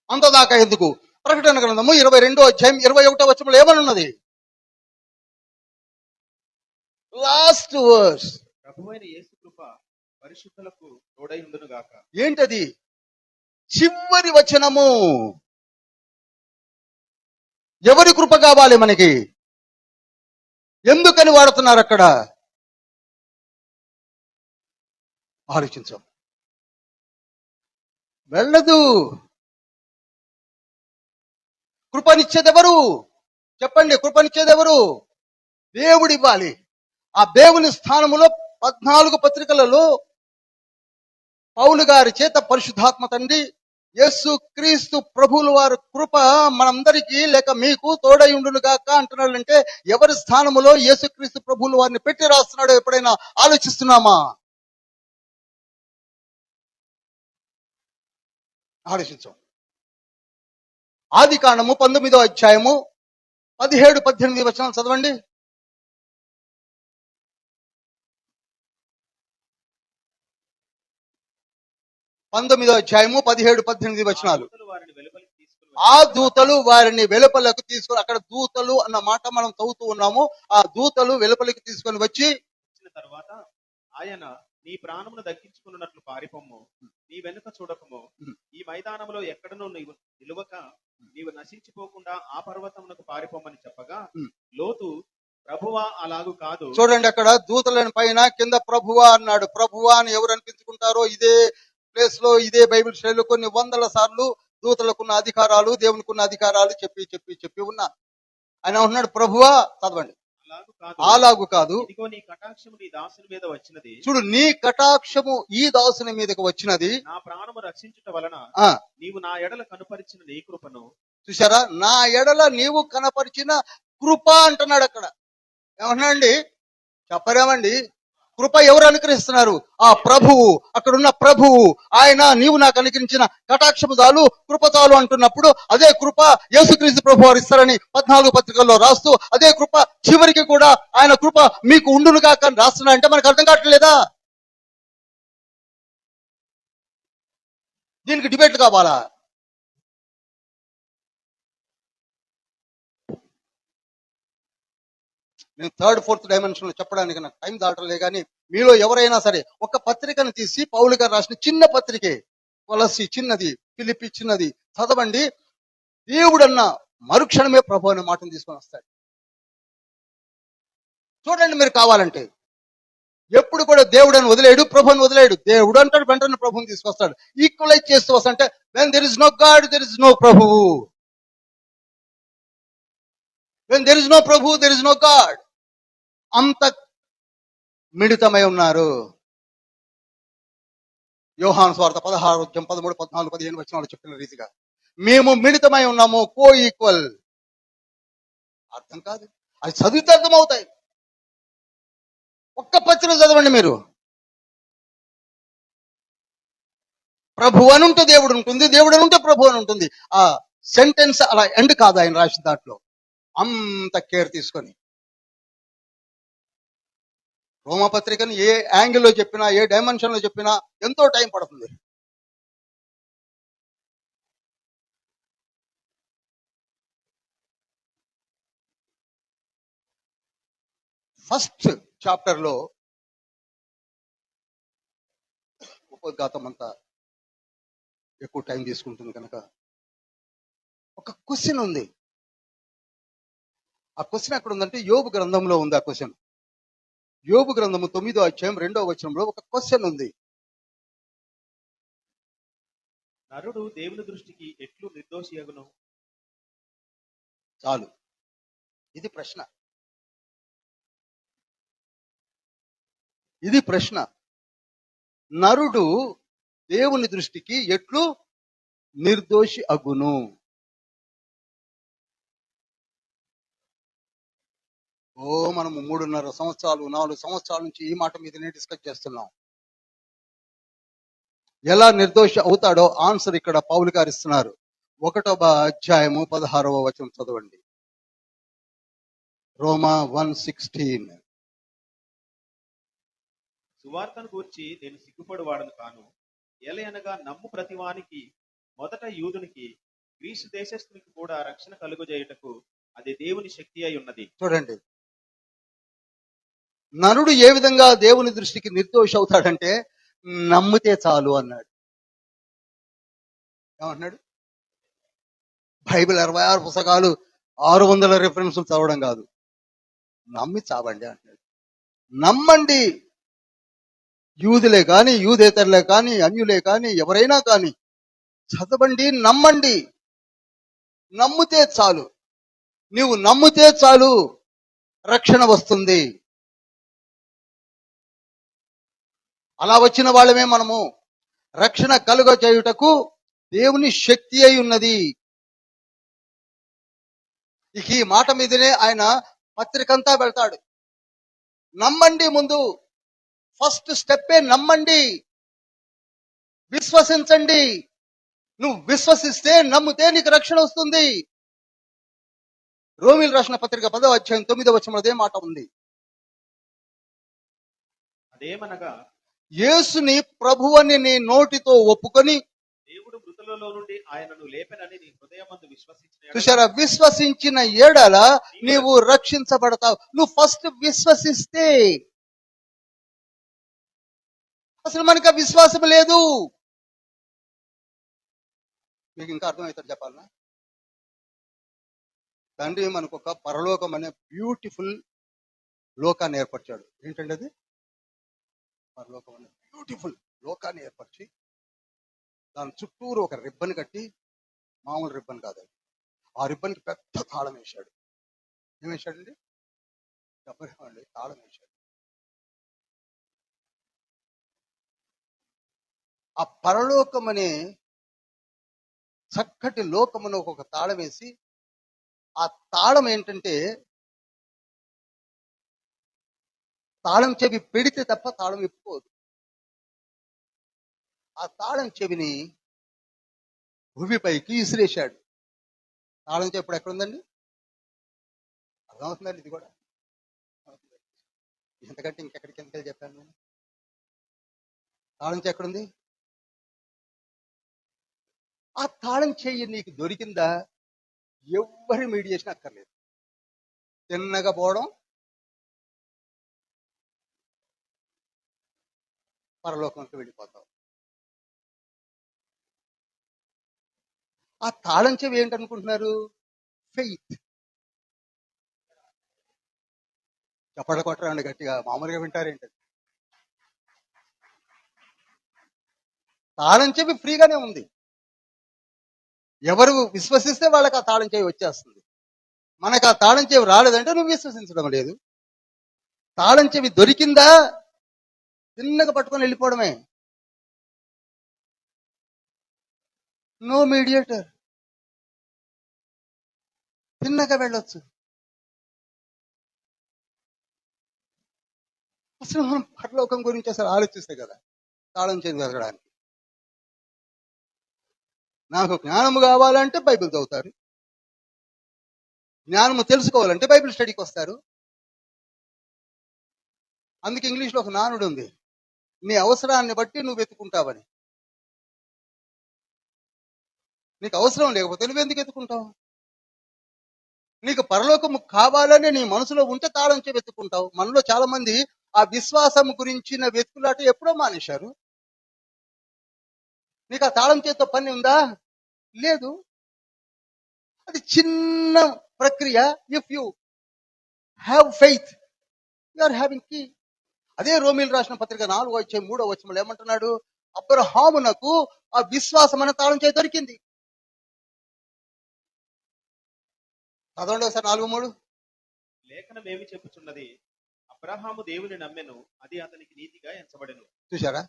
అంతదాకా ఎందుకు? ప్రకటన గ్రంథము 22వ అధ్యాయం 21వ వచనంలో ఏమనున్నది? లాస్ట్ వర్స్, ప్రభువైన యేసు కృప పరిశుద్ధులకు తోడై ఉండును గాక. ఏంటది? చివరి వచనము. ఎవరి కృప కావాలి మనకి? ఎందుకని వాడుతున్నారు అక్కడ? ఆలోచించాం. వెళ్ళదు. కృపనిచ్చేదెవరు? చెప్పండి, కృపనిచ్చేదెవరు? దేవుడు ఇవ్వాలి. ఆ దేవుని స్థానములో 14 పత్రికలలో పౌలు గారి చేత పరిశుద్ధాత్మ తండ్రి యేసు క్రీస్తు ప్రభువుల వారి కృప మనందరికీ లేక మీకు తోడై ఉండును గాక అంటున్నాడంటే ఎవరి స్థానములో యేసుక్రీస్తు ప్రభువుల వారిని పెట్టి రాస్తున్నాడో ఎప్పుడైనా ఆలోచిస్తున్నామా? ఆలోచించాం. ఆదికాండము 19వ అధ్యాయము 17, 18 వచనాలు చదవండి. 19వ అధ్యాయము 17, 18 వచనాలు. ఆ దూతలు వారిని వెలుపలకు తీసుకొని, అక్కడ దూతలు అన్న మాట మనం చదువుతూ ఉన్నాము. ఆ దూతలు వెలుపలికి తీసుకొని వచ్చి వచ్చిన తర్వాత ఆయన నీ ప్రాణమును దక్కించుకున్నట్లు పారిపోము, నీ వెనుక చూడకము, ఈ మైదానంలో ఎక్కడనూ నీవు నిలువక నీవు నశించిపోకుండా ఆ పర్వతమునకు పారిపోమని చెప్పగా లోతు ప్రభువా అలాగు కాదు. చూడండి, అక్కడ దూతల పైన కింద ప్రభువా అన్నాడు. ప్రభువా అని ఎవరు అనిపించుకుంటారో ఇదే ప్లేస్ లో ఇదే బైబిల్ శైలిలో కొన్ని వందల సార్లు దూతలకున్న అధికారాలు, దేవునికున్న అధికారాలు చెప్పి చెప్పి చెప్పి ఉన్నా. ఆయన ఉన్నాడు ప్రభువా. చదవండి. అలాగు కాదు. అలాగు కాదు. ఇదిగో నీ కటాక్షము నీ దాసుని మీద వచ్చినది. చూడు, నీ కటాక్షము ఈ దాసుని మీదకి వచ్చినది. నా ప్రాణము రక్షించుట వలన ఆ నీవు నా ఎడల కనుపరిచిన నీ కృపను. చూసారా, నా ఎడల నీవు కనపరిచిన కృప అంటున్నాడు అక్కడ. ఏమన్నాండి, చెప్పరేమండి? కృప ఎవరు అనుగ్రహిస్తున్నారు? ఆ ప్రభువు, అక్కడున్న ప్రభువు. ఆయన నీవు నాకు అనుగ్రహించిన కటాక్షము చాలు, కృప చాలు అంటున్నప్పుడు అదే కృప యేసుక్రీస్తు ప్రభు వారు ఇస్తారని 14 పత్రికల్లో రాస్తూ, అదే కృప చివరికి కూడా ఆయన కృప మీకు ఉండునుగా కానీ రాస్తున్నా అంటే మనకు అర్థం కావట్లేదా? దీనికి డిబేట్లు కావాలా? నేను థర్డ్ ఫోర్త్ డైమెన్షన్ లో చెప్పడానికి నాకు టైం దాటలే, కానీ మీలో ఎవరైనా సరే ఒక పత్రికను తీసి, పౌలు గారు రాసిన చిన్న పత్రికే, కొలస్సీ చిన్నది, ఫిలిప్పీ చిన్నది చదవండి. దేవుడన్న మరుక్షణమే ప్రభు అనే మాటను తీసుకొని వస్తాడు. చూడండి మీరు కావాలంటే. ఎప్పుడు కూడా దేవుడని వదిలేడు, ప్రభుని వదిలేడు. దేవుడు అంటాడు, వెంటనే ప్రభుని తీసుకొస్తాడు. ఈక్వలైజ్ చేస్తూ వస్తుంటే when there is no God there is no ప్రభువు. వెన్ దెర్ ఇస్ నో ప్రభు దెర్ ఇస్ నో గాడ్. అంత మిళితమై ఉన్నారు. యోహాను సువార్త 16, 13, 14, 15 వచనాలు చెప్పిన రీతిగా మేము మిళితమై ఉన్నాము, కో ఈక్వల్. అర్థం కాదు, అది చదివితే అర్థమవుతాయి. ఒక్క పత్రిక చదవండి మీరు. ప్రభు అని ఉంటే దేవుడు ఉంటుంది, దేవుడు అని ఉంటే ప్రభు అని ఉంటుంది. ఆ సెంటెన్స్ అలా ఎండ్ కాదు ఆయన రాసిన దాంట్లో, అంత కేర్ తీసుకొని. రోమపత్రికను ఏ యాంగిల్లో చెప్పినా, ఏ డైమెన్షన్ లో చెప్పినా ఎంతో టైం పడుతుంది. ఫస్ట్ చాప్టర్ లో ఉపోద్ఘాతం అంతా ఎక్కువ టైం తీసుకుంటుంది కనుక ఒక క్వశ్చన్ ఉంది. ఆ క్వశ్చన్ ఎక్కడ ఉందంటే యోబు గ్రంథంలో ఉంది. ఆ క్వశ్చన్ యోబు గ్రంథము 9వ అధ్యాయం 2వ వచనంలో ఒక క్వశ్చన్ ఉంది. నరుడు దేవుని దృష్టికి ఎట్లు నిర్దోషియగును? చాలు, ఇది ప్రశ్న. ఇది ప్రశ్న. నరుడు దేవుని దృష్టికి ఎట్లు నిర్దోషి అగును? మనము 3.5 సంవత్సరాలు 4 సంవత్సరాల నుంచి ఈ మాట మీదనే డిస్కస్ చేస్తున్నాం. ఎలా నిర్దోషి అవుతాడో ఆన్సర్ ఇక్కడ పౌలు గారు ఇస్తున్నారు. 1వ అధ్యాయము 16వ వచనం చదవండి. రోమా 1:16. సువార్తను గూర్చి నేను సిగ్గుపడు వాడను కాను. ఏలయనగా నమ్ము ప్రతివానికి, మొదట యూదునికి, గ్రీసు దేశస్థునికి కూడా రక్షణ కలుగజేయుటకు అది దేవుని శక్తి అయి ఉన్నది. చూడండి, నరుడు ఏ విధంగా దేవుని దృష్టికి నిర్దోషి అవుతాడంటే నమ్మితే చాలు అన్నాడు. ఏమంటున్నాడు? బైబిల్ 26 పుస్తకాలు 600 రెఫరెన్సులు చదవడం కాదు, నమ్మి చావండి అంటున్నాడు. నమ్మండి. యూదులే కానీ, యూదేతరులే కానీ, అన్యులే కానీ, ఎవరైనా కానీ చదవండి, నమ్మండి. నమ్మితే చాలు. నీవు నమ్మితే చాలు, రక్షణ వస్తుంది. అలా వచ్చిన వాళ్ళమే మనము. రక్షణ కలుగ చేయుటకు దేవుని శక్తి అయి ఉన్నది. ఇక ఈ మాట మీదనే ఆయన పత్రికంతా వెళ్తాడు. నమ్మండి. ముందు ఫస్ట్ స్టెప్పే నమ్మండి, విశ్వసించండి. నువ్వు విశ్వసిస్తే, నమ్మితే నీకు రక్షణ వస్తుంది. రోమీయులు రాసిన పత్రిక 10వ అధ్యాయం 9వ వచనంలో అదే మాట ఉంది. అదేమనగా యేసుని ప్రభువని నీ నోటితో ఒప్పుకొని దేవుడు మృతులలో నుండి ఆయనను లేపెనని నీ హృదయమందు విశ్వసించిన చూసారా, విశ్వసించిన ఎడల నీవు రక్షించబడతావు. నువ్వు ఫస్ట్ విశ్వసిస్తే. అసలు మనకు ఆ విశ్వాసం లేదు. మీకు ఇంకా అర్థమవుతారు చెప్పాలనా? తండ్రి మనకు ఒక పరలోకం అనే బ్యూటిఫుల్ లోకాన్ని ఏర్పరిచాడు. ఏంటంటే అది పరలోకం అనే బ్యూటిఫుల్ లోకాన్ని ఏర్పరిచి దాని చుట్టూరు ఒక రిబ్బన్ కట్టి, మామూలు రిబ్బన్ కాదు, ఆ రిబ్బన్కి పెద్ద తాళం వేశాడు. ఏం వేశాడండి? చెప్పండి, తాళం వేశాడు. ఆ పరలోకం అనే చక్కటి లోకమును ఒక తాళం వేసి, ఆ తాళం ఏంటంటే తాళం చెవి పెడితే తప్ప తాళం విప్పుకోదు. ఆ తాళం చెవిని భూమిపైకి విసిరేశాడు. తాళం చెవి ఇప్పుడు ఎక్కడుందండి? అర్థమవుతుందండి ఇది కూడా? ఎంతకంటే ఇంకెక్కడికి ఎందుకని చెప్పాను నేను? తాళం చెవి ఎక్కడుంది? ఆ తాళం చెయ్యి నీకు దొరికిందా? ఎవ్వరి మీడియేషన్ అక్కర్లేదు. తిన్నగా పోవడం, పరలోకంకి వెళ్ళిపోతావు. ఆ తాళం చెవి ఏంటనుకుంటున్నారు? ఫెయిత్. చప్పట్లు కొట్టరండి గట్టిగా, మామూలుగా వింటారేంటి? తాళం చెవి ఫ్రీగానే ఉంది. ఎవరు విశ్వసిస్తే వాళ్ళకి ఆ తాళం చెవి వచ్చేస్తుంది. మనకు ఆ తాళం చెవి రాలేదంటే నువ్వు విశ్వసించడం లేదు. తాళం చెవి దొరికిందా చిన్నగా పట్టుకొని వెళ్ళిపోవడమే. నో మీడియేటర్, చిన్నగా వెళ్ళొచ్చు. అసలు మనం పరలోకం గురించి అసలు ఆలోచిస్తే కదా తాళం చెవి జరగడానికి. నాకు జ్ఞానము కావాలంటే బైబిల్ చదువుతారు, జ్ఞానము తెలుసుకోవాలంటే బైబిల్ స్టడీకి వస్తారు. అందుకే ఇంగ్లీష్లో ఒక నానుడు ఉంది, నీ అవసరాన్ని బట్టి నువ్వు వెతుకుంటావని. నీకు అవసరం లేకపోతే నువ్వు ఎందుకు వెతుకుంటావు? నీకు పరలోకము కావాలని నీ మనసులో ఉంటే తాళం చెవి వెతుకుంటావు. మనలో చాలా మంది ఆ విశ్వాసం గురించిన వెతుకులాట ఎప్పుడో మానేశారు. నీకు ఆ తాళం చేతితో పని ఉందా? లేదు. అది చిన్న ప్రక్రియ. If you have faith, you are having key. అదే రోమీలు రాసిన పత్రిక 4:3 ఏమంటున్నాడు? అబ్రహామునకు ఆ విశ్వాసం అనే తాళం చేతి దొరికింది. చదవండి ఒకసారి 4:3. లేఖనం ఏమి చెప్పుచున్నది? అబ్రహాము దేవుని నమ్మెను, అది అతనికి నీతిగా ఎంచబడెను. చూసారా?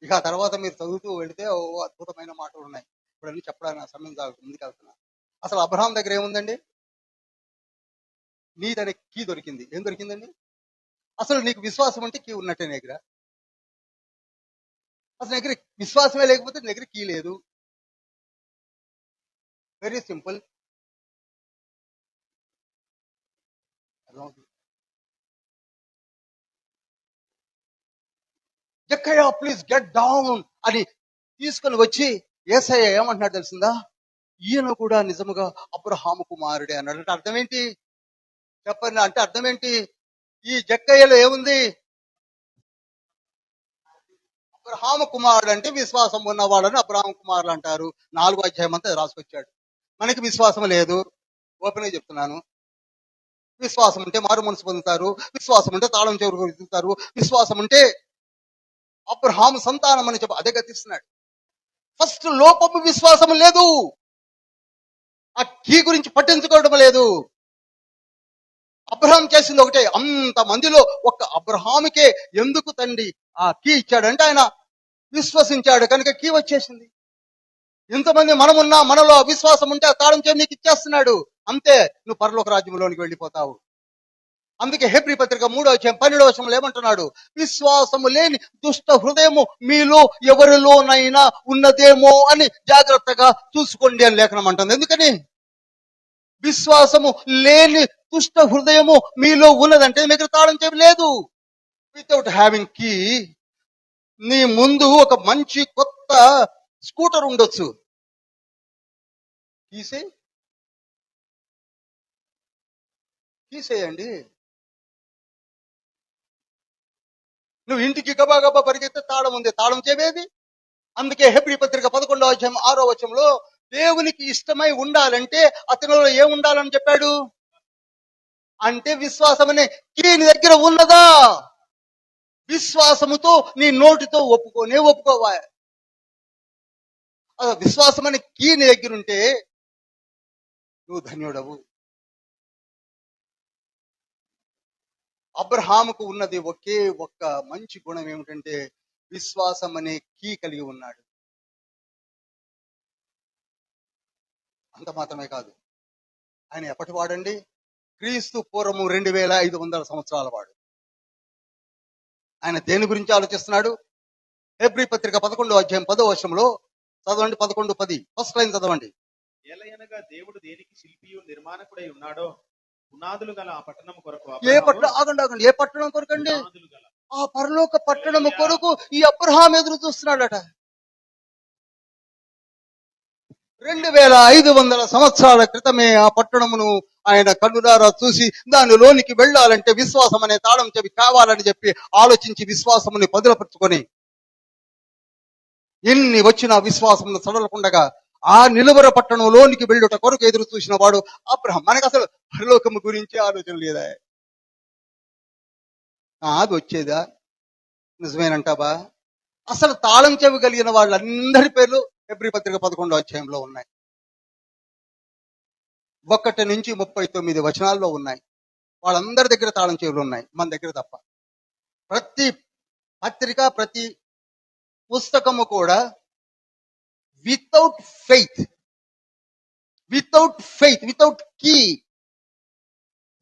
ఇక ఆ తర్వాత మీరు చదువుతూ వెళితే ఓ అద్భుతమైన మాటలు ఉన్నాయి. ఇప్పుడు అన్ని చెప్పడానికి సమయం ముందుకు వెళ్తున్నా. అసలు అబ్రహాం దగ్గర ఏముందండి? నీతి అనే కీ దొరికింది. ఏం దొరికిందండి? అసలు నీకు విశ్వాసం అంటే కీ ఉన్నట్టే నీ దగ్గర. అసలు దగ్గర విశ్వాసమే లేకపోతే నీ దగ్గర కీ లేదు. Very simple. Jakkayya please get down అని తీసుకొని వచ్చి యేసయ్య ఏమంటున్నాడు తెలిసిందా? ఈయన కూడా నిజముగా అబ్రహాము కుమారుడే అన్నాడు. అంటే అర్థం ఏంటి చెప్పండి? అంటే అర్థం ఏంటి? ఈ జక్కయ్యలో ఏముంది? అబ్రహాము కుమారుడు అంటే విశ్వాసం ఉన్నవాడని అబ్రహాము కుమారులు అంటారు. 4వ అధ్యాయం అంతా రాసుకొచ్చాడు. మనకి విశ్వాసం లేదు. ఓపెన్ గా చెప్తున్నాను. విశ్వాసం ఉంటే మారు మనసు పొందుతారు, విశ్వాసం ఉంటే తాళం చెవులు వెతుకుతారు, విశ్వాసం ఉంటే అబ్రహాము సంతానం అని చెప్పి అదే గతిస్తున్నాడు. ఫస్ట్ లోపము విశ్వాసం లేదు. ఆ కీ గురించి పట్టించుకోవడం లేదు. అబ్రహాం చేసింది ఒకటే. అంత మందిలో ఒక్క అబ్రహాముకే ఎందుకు తండ్రి ఆ కీ ఇచ్చాడంటే ఆయన విశ్వసించాడు కనుక కీ వచ్చేసింది. ఇంతమంది మనమున్నా మనలో విశ్వాసం ఉంటే ఆ తాళం చెవి నీకు ఇచ్చేస్తున్నాడు. అంతే, నువ్వు పరలోక రాజ్యంలోనికి వెళ్ళిపోతావు. అందుకే హెబ్రీ పత్రిక 3:12 ఏమంటున్నాడు? విశ్వాసము లేని దుష్ట హృదయము మీలో ఎవరిలోనైనా ఉన్నదేమో అని జాగ్రత్తగా చూసుకోండి అని లేఖనం అంటుంది. ఎందుకని? విశ్వాసము లేని దుష్ట హృదయము మీలో ఉన్నదంటే మీకు తాళం చెవి లేదు. వితౌట్ హ్యావింగ్ కీ నీ ముందు ఒక మంచి కొత్త స్కూటర్ ఉండొచ్చు. తీసేయండి. నువ్వు ఇంటికి గబా పరిగెత్తే తాళం ఉంది, తాళం చెవేది. అందుకే హెబ్రీ పత్రిక 11:6 దేవునికి ఇష్టమై ఉండాలంటే అతనిలో ఏముండాలని చెప్పాడు? అంటే విశ్వాసం అనే కీ నీ దగ్గర ఉన్నదా? విశ్వాసముతో నీ నోటితో ఒప్పుకోవా? విశ్వాసం అనే కీ నీ దగ్గర ఉంటే నువ్వు ధన్యుడవు. అబ్రహాముకు ఉన్నది ఒకే ఒక్క మంచి గుణం ఏమిటంటే విశ్వాసం అనే కీ కలిగి ఉన్నాడు. అంత మాత్రమే కాదు, ఆయన ఎప్పటి వాడండి? క్రీస్తు పూర్వము 2500 సంవత్సరాల వాడు. ఆయన దేని గురించి ఆలోచిస్తున్నాడు? హెబ్రీ పత్రిక 11వ అధ్యాయం 10వ వచనంలో చదవండి. 11:10 ఫస్ట్ లైన్ చదవండి. ఏలయనగా దేవుడు దేనికి శిల్పియు నిర్మాణకుడై ఉన్నాడో పునాదులు గల ఆ పట్టణం కొరకు ఏ పట్టణం? ఆగండి. ఏ పట్టణం కొరకండి? పునాదులు గల ఆ పరలోక పట్టణము కొరకు ఈ అబ్రహాం ఎదురు చూస్తున్నాడట. 2500 సంవత్సరాల క్రితమే ఆ పట్టణమును ఆయన కన్నులారా చూసి దానిలోనికి వెళ్ళాలంటే విశ్వాసం అనే తాళం చెవి కావాలని చెప్పి ఆలోచించి విశ్వాసముని పదులపరుచుకొని ఎన్ని వచ్చినా విశ్వాసమును సడలకుండగా ఆ నిలువర పట్టణంలోనికి వెళ్ళుట కొరకు ఎదురు చూసిన వాడు అబ్రహాం. మనకు అసలు పరలోకము గురించి ఆలోచన లేదా? అది వచ్చేదా? నిజమేనంటావా? అసలు తాళం చెవి కలిగిన వాళ్ళందరి పేర్లు హెబ్రీ పత్రిక 11వ అధ్యాయంలో ఉన్నాయి. 1 నుంచి 39 వచనాల్లో ఉన్నాయి. వాళ్ళందరి దగ్గర తాళం చెవులు ఉన్నాయి, మన దగ్గర తప్ప. ప్రతి పత్రిక, ప్రతి పుస్తకము కూడా without faith, without key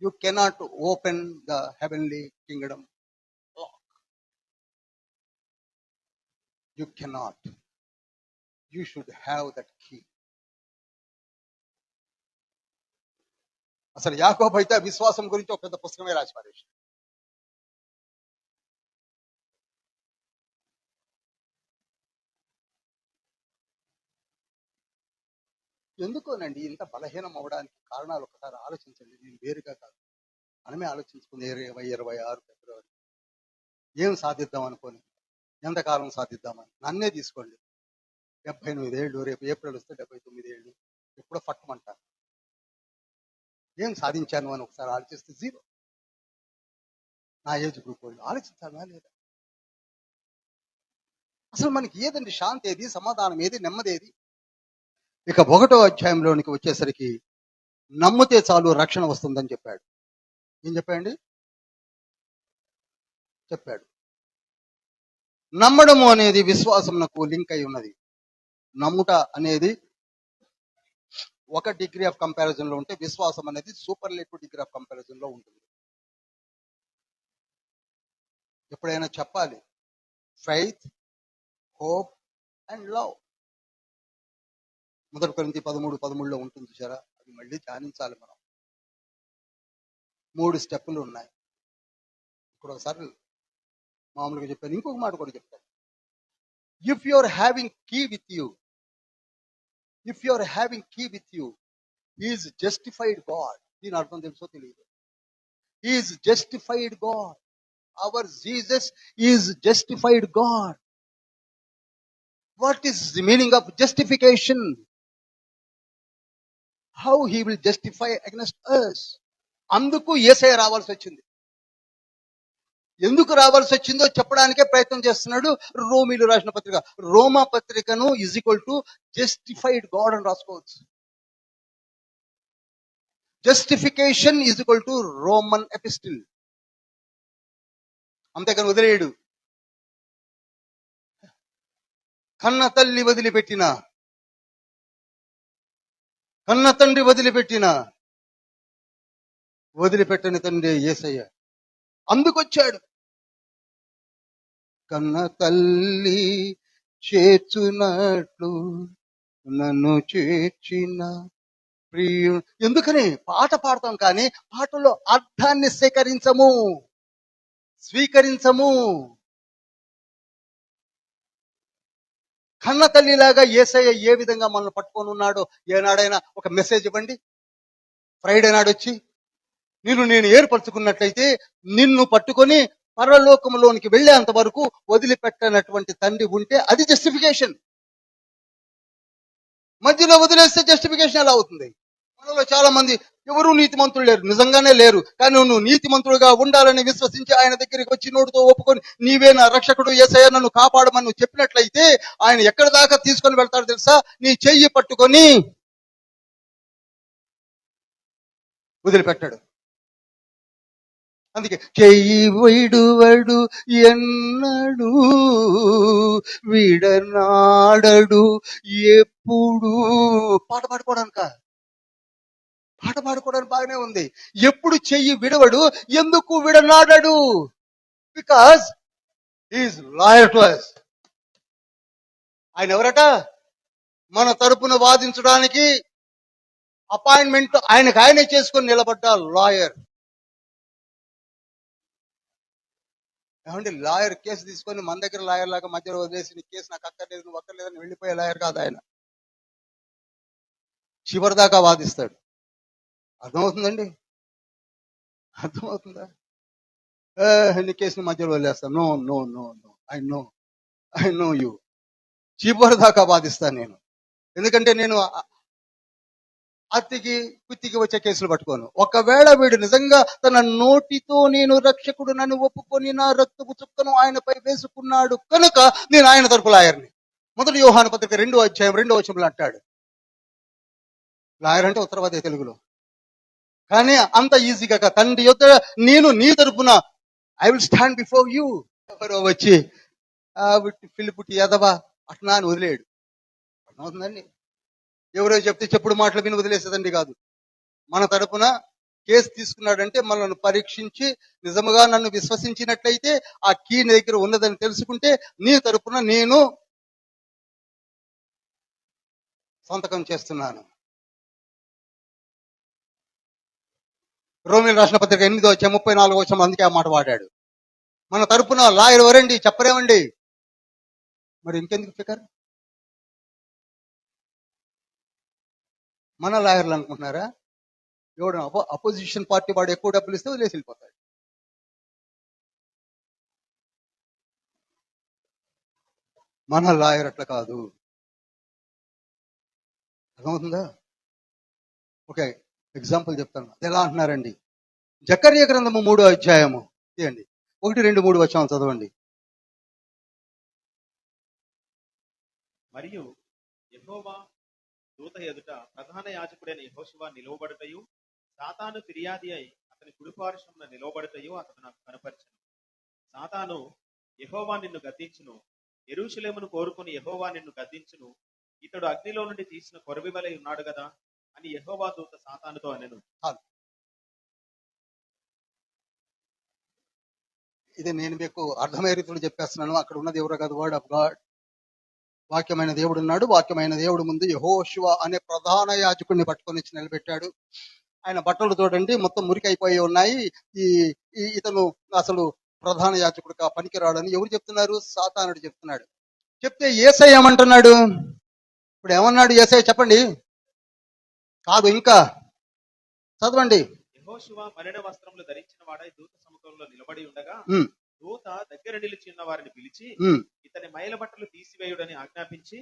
you cannot open the heavenly kingdom. You cannot. You should have that key. అసలు యాకోబు అయితే విశ్వాసం గురించి ఒక పెద్ద పుస్తకమే రాసి పారేసి. ఎందుకోనండి ఇంత బలహీనం అవడానికి కారణాలు ఒకసారి ఆలోచించండి. నేను వేరుగా కాదు, మనమే ఆలోచించుకుని 26 ఫిబ్రవరి ఏం సాధిద్దాం అనుకోని, ఎంతకాలం సాధిద్దామని. నన్నే తీసుకోండి, 78 ఏళ్ళు, రేపు ఏప్రిల్ వస్తే 79 ఏళ్ళు, ఎప్పుడో పట్టమంటాను. ఏం సాధించాను అని ఒకసారి ఆలోచిస్తే జీరో. నా ఏజ్ గ్రూప్ వాళ్ళు ఆలోచించాలా లేదా? అసలు మనకి ఏదండి శాంతి ఏది, సమాధానం ఏది, నెమ్మది ఏది? ఇక 1వ అధ్యాయంలోనికి వచ్చేసరికి నమ్మితే చాలు రక్షణ వస్తుందని చెప్పాడు. ఏం చెప్పాడండి? చెప్పాడు నమ్మడము అనేది విశ్వాసమునకు లింక్ అయి ఉన్నది. నమ్ముట అనేది ఒక డిగ్రీ ఆఫ్ కంపారిజన్ లో ఉంటే విశ్వాసం అనేది సూపర్లేటివ్ డిగ్రీ ఆఫ్ కంపారిజన్ లో ఉంటుంది. ఎప్పుడైనా చెప్పాలి ఫెయిత్, హోప్ అండ్ లవ్. 1 కొరింథీ 13:13లో ఉంటుంది చూసారా? అది మళ్ళీ ధ్యానించాలి మనం. 3 స్టెప్పులు ఉన్నాయి. ఇప్పుడు ఒకసారి మామూలుగా చెప్పాను, ఇంకొక మాట కూడా చెప్తాను. If you are having key with you, if you are having key with you, he is justified God. దీని అర్థం తెలుసో తెలియదు. He is justified God. Our Jesus is justified God. What is the meaning of justification? How he will justify against us? అందుకు యేసయ్య రావాల్సి వచ్చింది. ఎందుకు రావాల్సి వచ్చిందో చెప్పడానికే ప్రయత్నం చేస్తున్నాడు. రోమీలు రాసిన పత్రిక, రోమా పత్రికను is equal to justified God అని రాసుకోవచ్చు. Justification is equal to Roman ఎపిస్టిల్. అంతేకాని వదిలేయడు. కన్న తల్లి వదిలిపెట్టిన, కన్న తండ్రి వదిలిపెట్టని తండ్రి యేసయ్య. అందుకొచ్చాడు. కన్న తల్లి చేర్చునట్లు నన్ను చేర్చిన ప్రియుడు. ఎందుకని పాట పాడతాం కానీ పాటలో అర్థాన్ని స్వీకరించము. కన్న తల్లిలాగా యేసయ్య ఏ విధంగా మనల్ని పట్టుకొని ఉన్నాడో ఏనాడైనా ఒక మెసేజ్ ఇవ్వండి. ఫ్రైడే నాడు వచ్చి నేను ఏర్పరచుకున్నట్లయితే నిన్ను పట్టుకొని పరలోకంలోనికి వెళ్ళేంత వరకు వదిలిపెట్టనటువంటి తండ్రి ఉంటే అది జస్టిఫికేషన్. మధ్యలో వదిలేస్తే జస్టిఫికేషన్ ఎలా అవుతుంది? మనలో చాలా మంది ఎవరు నీతిమంతులు లేరు, నిజంగానే లేరు. కానీ నువ్వు నీతిమంతుడుగా ఉండాలని విశ్వసించి ఆయన దగ్గరికి వచ్చి నోటితో ఒప్పుకొని నీవే నా రక్షకుడు యేసయ్య నన్ను కాపాడమని నువ్వు చెప్పినట్లయితే ఆయన ఎక్కడి దాకా తీసుకొని వెళ్తాడు తెలుసా? నీ చెయ్యి పట్టుకొని వదిలిపెట్టాడు. అందుకే చెయ్యి విడువడు ఎన్నడు విడనాడడు ఎప్పుడు. పాట పాడుకోవడానికి బాగానే ఉంది. ఎప్పుడు చెయ్యి విడవడు, ఎందుకు విడనాడడు? Because is lawyer to us. ఆయన ఎవరట? మన తరపున వాదించడానికి అపాయింట్మెంట్ ఆయనే చేసుకొని నిలబడ్డ లాయర్. ఏమంటే లాయర్ కేసు తీసుకొని మన దగ్గర లాయర్ లాగా మధ్యలో వదిలేసి నీ కేసు నాకు అక్కర్లేదు, నువ్వు అక్కర్లేదని వెళ్ళిపోయే లాయర్ కాదు ఆయన. చివరిదాకా వాదిస్తాడు. అర్థమవుతుందండి? అర్థమవుతుందా? నీ కేసుని మధ్యలో వదిలేస్తాను. No no no no I know you. చివరిదాకా వాదిస్తాను నేను. ఎందుకంటే నేను అత్తికి కుత్తికి వచ్చే కేసులు పట్టుకోను. ఒకవేళ వీడు నిజంగా తన నోటితో నేను రక్షకుడు నన్ను ఒప్పుకొని నా రక్తపు చుక్కను ఆయనపై వేసుకున్నాడు కనుక నేను ఆయన తరపు లాయర్ని. 1 యోహాను పత్రిక 2వ అధ్యాయం 2వ వచనంలో అంటాడు. లాయర్ అంటే ఉత్తరవాది తెలుగులో. కానీ అంత ఈజీగా తండ్రి యొక్క నేను నీ తరపున I will stand before you. ఎవరో వచ్చి ఫిలిపుటి ఎదవా అట్నా అని వదిలేడు. అర్థమవుతుందండి? ఎవరో చెప్తే చెప్పుడు మాటలు విని వదిలేసేదండి కాదు. మన తరపున కేసు తీసుకున్నాడంటే మనల్ని పరీక్షించి నిజముగా నన్ను విశ్వసించినట్లయితే ఆ కీ నీ దగ్గర ఉన్నదని తెలుసుకుంటే నీ తరపున నేను సంతకం చేస్తున్నాను. రోమియోలు రాసిన పత్రిక 8వ అధ్యాయం 34వ వచనం అందుకే ఆ మాట వాడాడు. మన తరపున లాయర్ ఎవరండి? చెప్పరేమండి. మరి ఇంకెందుకు ఫికర్? మన లాయర్లు అనుకుంటున్నారా? ఎవడు అపోజిషన్ పార్టీ వాడు ఎక్కువ డబ్బులు ఇస్తే వదిలేసి వెళ్ళిపోతాడు. మన లాయర్ అట్లా కాదు. అర్థమవుతుందా? ఓకే, ఎగ్జాంపుల్ చెప్తాను. అది ఎలా అంటున్నారండి? జకర్యా గ్రంథము 3వ అధ్యాయము తీయండి. 1, 2, 3 వచనాలు చదవండి. మరియు యెహోవా దూత ఎదుట ప్రధాన యాజకుడైన యెహోషువ నిలువబడుటయు సాతాను ఫిర్యాది అయి అతని కుడిపార్శ్వమున నిలువబడుటయు అతడు నాకు కనపరిచెను. సాతాను, యెహోవా నిన్ను గద్దించును, యెరూషలేమును కోరుకుని యెహోవా నిన్ను గద్దించును, ఇతడు అగ్నిలో నుండి తీసిన కొరవి వలె ఉన్నాడు కదా అని యెహోవా దూత సాతానుతో అనెను. ఇది నేను మీకు అర్థమయ్యే రీతిలో చెప్పేస్తున్నాను. అక్కడ ఉన్నది ఎవరో కాదు, వర్డ్ ఆఫ్ గాడ్. వాక్యమైన దేవుడు ఉన్నాడు. వాక్యమైన దేవుడు ముందు యెహోషువ అనే ప్రధాన యాజకుడిని పట్టుకొని వచ్చి నిలబెట్టాడు. ఆయన బట్టలు చూడండి మొత్తం మురికైపోయి ఉన్నాయి. ఇతను అసలు ప్రధాన యాజకుడిగా పనికిరాడని ఎవరు చెప్తున్నారు? సాతానుడు చెప్తున్నాడు. చెప్తే యేసయ్య ఏమంటున్నాడు? ఇప్పుడు ఏమన్నాడు యేసయ్య చెప్పండి? కాదు, ఇంకా చదవండి. యెహోషువ మలిన వస్త్రములు ధరించిన వాడై దూత సముఖంలో నిలబడి ఉండగా దూత దగ్గర నిలిచి ఉన్న వారిని పిలిచి ఇతని మైల బట్టలు తీసివేయుడని ఆజ్ఞాపించి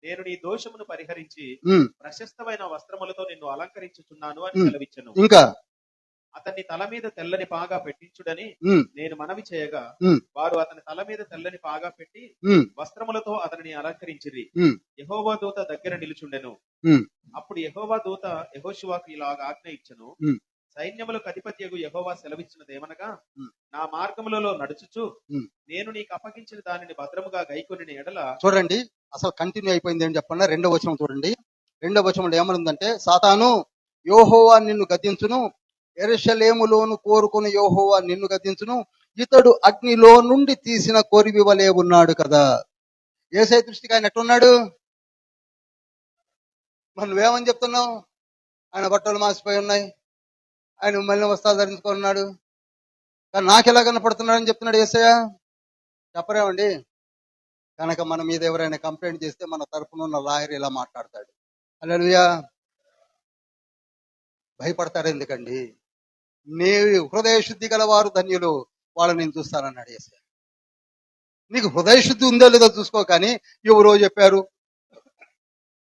నేను నీ దోషమును పరిహరించి ప్రశస్తమైన వస్త్రములతో నిన్ను అలంకరించుచున్నాను అని సెలవిచ్చెను. ఇంకా అతన్ని తల మీద తెల్లని పాగా పెట్టించుడని నేను మనవి చేయగా వారు అతని తల మీద తెల్లని పాగా పెట్టి వస్త్రములతో అతనిని అలంకరించిరి. యెహోవా దూత దగ్గర నిలుచుండెను. అప్పుడు యెహోవా దూత యెహోషువకు ఇలాగ ఆజ్ఞ ఇచ్చెను, సైన్యములకు అధిపత్యగు యెహోవా సెలవిచ్చినదేమనగా, నా మార్గములలో నడుచుచు నేను నీకు అప్పగించిన దానిని భద్రముగా గైకొనిన ఎడల. చూడండి, అసలు కంటిన్యూ అయిపోయింది ఏం చెప్పండి. 2వ వచనం చూడండి. 2వ వచనంలో ఏమనుందంటే, సాతాను, యెహోవా నిన్ను గద్దించును, యెరూషలేములోను కోరుకుని యెహోవా నిన్ను గద్దించును, ఇతడు అగ్నిలో నుండి తీసిన కొరివి వలె ఉన్నాడు కదా. యేసయ్య దృష్టికి ఆయన ఎట్టున్నాడు? మరి నువ్వేమని చెప్తున్నావు? ఆయన బట్టలు మాసిపోయి ఉన్నాయి, ఆయన మళ్ళీ వస్త్రాలు ధరించుకున్నాడు, కానీ నాకెలా కనపడుతున్నాడని చెప్తున్నాడు యేసయ్య. చెప్పరేమండి? కనుక మన మీద ఎవరైనా కంప్లైంట్ చేస్తే మన తరపున ఉన్న లాయర్ ఇలా మాట్లాడతాడు. హల్లెలూయా. భయపడతాడు. ఎందుకండి? నీ హృదయ శుద్ధి గల వారు ధన్యులు, వాళ్ళని నేను చూస్తానన్నాడు యేసయ్య. నీకు హృదయ శుద్ధి ఉందో లేదో చూసుకో. కానీ ఎవరో చెప్పారు,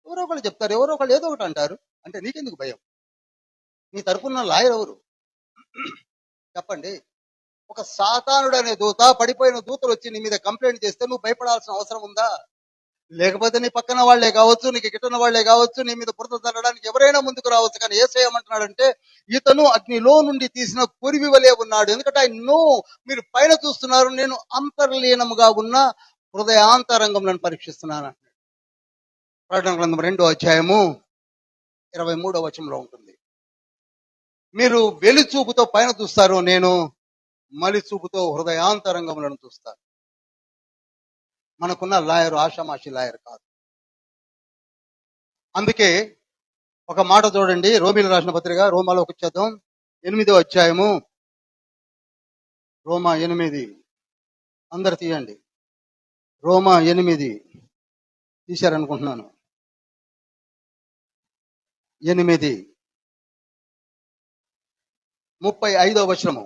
ఎవరో ఒకళ్ళు చెప్తారు, ఎవరో ఒకళ్ళు ఏదో ఒకటి అంటారు అంటే నీకెందుకు భయం? నీ తరపున లాయర్ ఎవరు చెప్పండి? ఒక సాతానుడు అనే దూత, పడిపోయిన దూతలు వచ్చి నీ మీద కంప్లైంట్ చేస్తే నువ్వు భయపడాల్సిన అవసరం ఉందా? లేకపోతే నీ పక్కన వాళ్లే కావచ్చు, నీకు గిట్టన వాళ్లే కావచ్చు, నీ మీద బురద చల్లడానికి ఎవరైనా ముందుకు రావచ్చు. కానీ యేసయ్య ఏమంటున్నాడంటే, ఇతను అగ్నిలో నుండి తీసిన కొరివి వలె ఉన్నాడు. ఎందుకంటే ఆయన మీరు పైన చూస్తున్నారు, నేను అంతర్లీనముగా ఉన్న హృదయాంతరంగంలో పరీక్షిస్తున్నాను. ప్రకటన గ్రంథం 2వ అధ్యాయము 23వ వచనంలో ఉంటుంది. మీరు వెలి చూపుతో పైన చూస్తారు, నేను మలి చూపుతో హృదయాంతరంగంలో చూస్తాను. మనకున్న లాయర్ ఆషామాషి లాయర్ కాదు. అందుకే ఒక మాట చూడండి, రోమీలు రాసిన పత్రిక, రోమాలోకి వచ్చేద్దాం. 8వ అధ్యాయము, రోమా 8, అందరు తీయండి. రోమా 8 తీశారనుకుంటున్నాను. 8:35వ వచనము.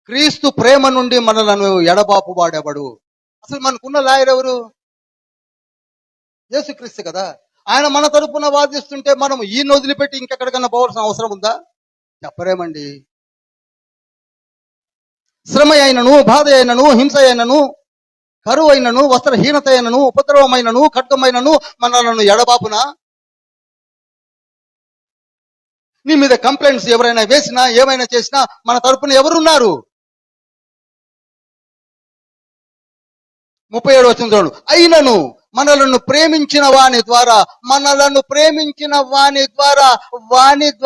క్రీస్తు ప్రేమ నుండి మనలను ఎడబాపు వాడెవడు? అసలు మనకున్న లాయర్ ఎవరు? యేసుక్రీస్తు కదా. ఆయన మన తరపున వాదిస్తుంటే మనం ఈయన వదిలిపెట్టి ఇంకెక్కడికన్నా పోవాల్సిన అవసరం ఉందా? చెప్పరేమండి. శ్రమ అయినను, బాధ అయినను, హింస అయినను, కరువు అయినను, వస్త్రహీనత అయినను, ఉపద్రవమైనను, ఖడ్గమైనను మనలను ఎడబాపునా? నీ మీద కంప్లైంట్స్ ఎవరైనా వేసినా, ఏమైనా చేసినా మన తరపున ఎవరున్నారు? 37వ వచనం చూడండి. అయినను మనలను ప్రేమించిన వాని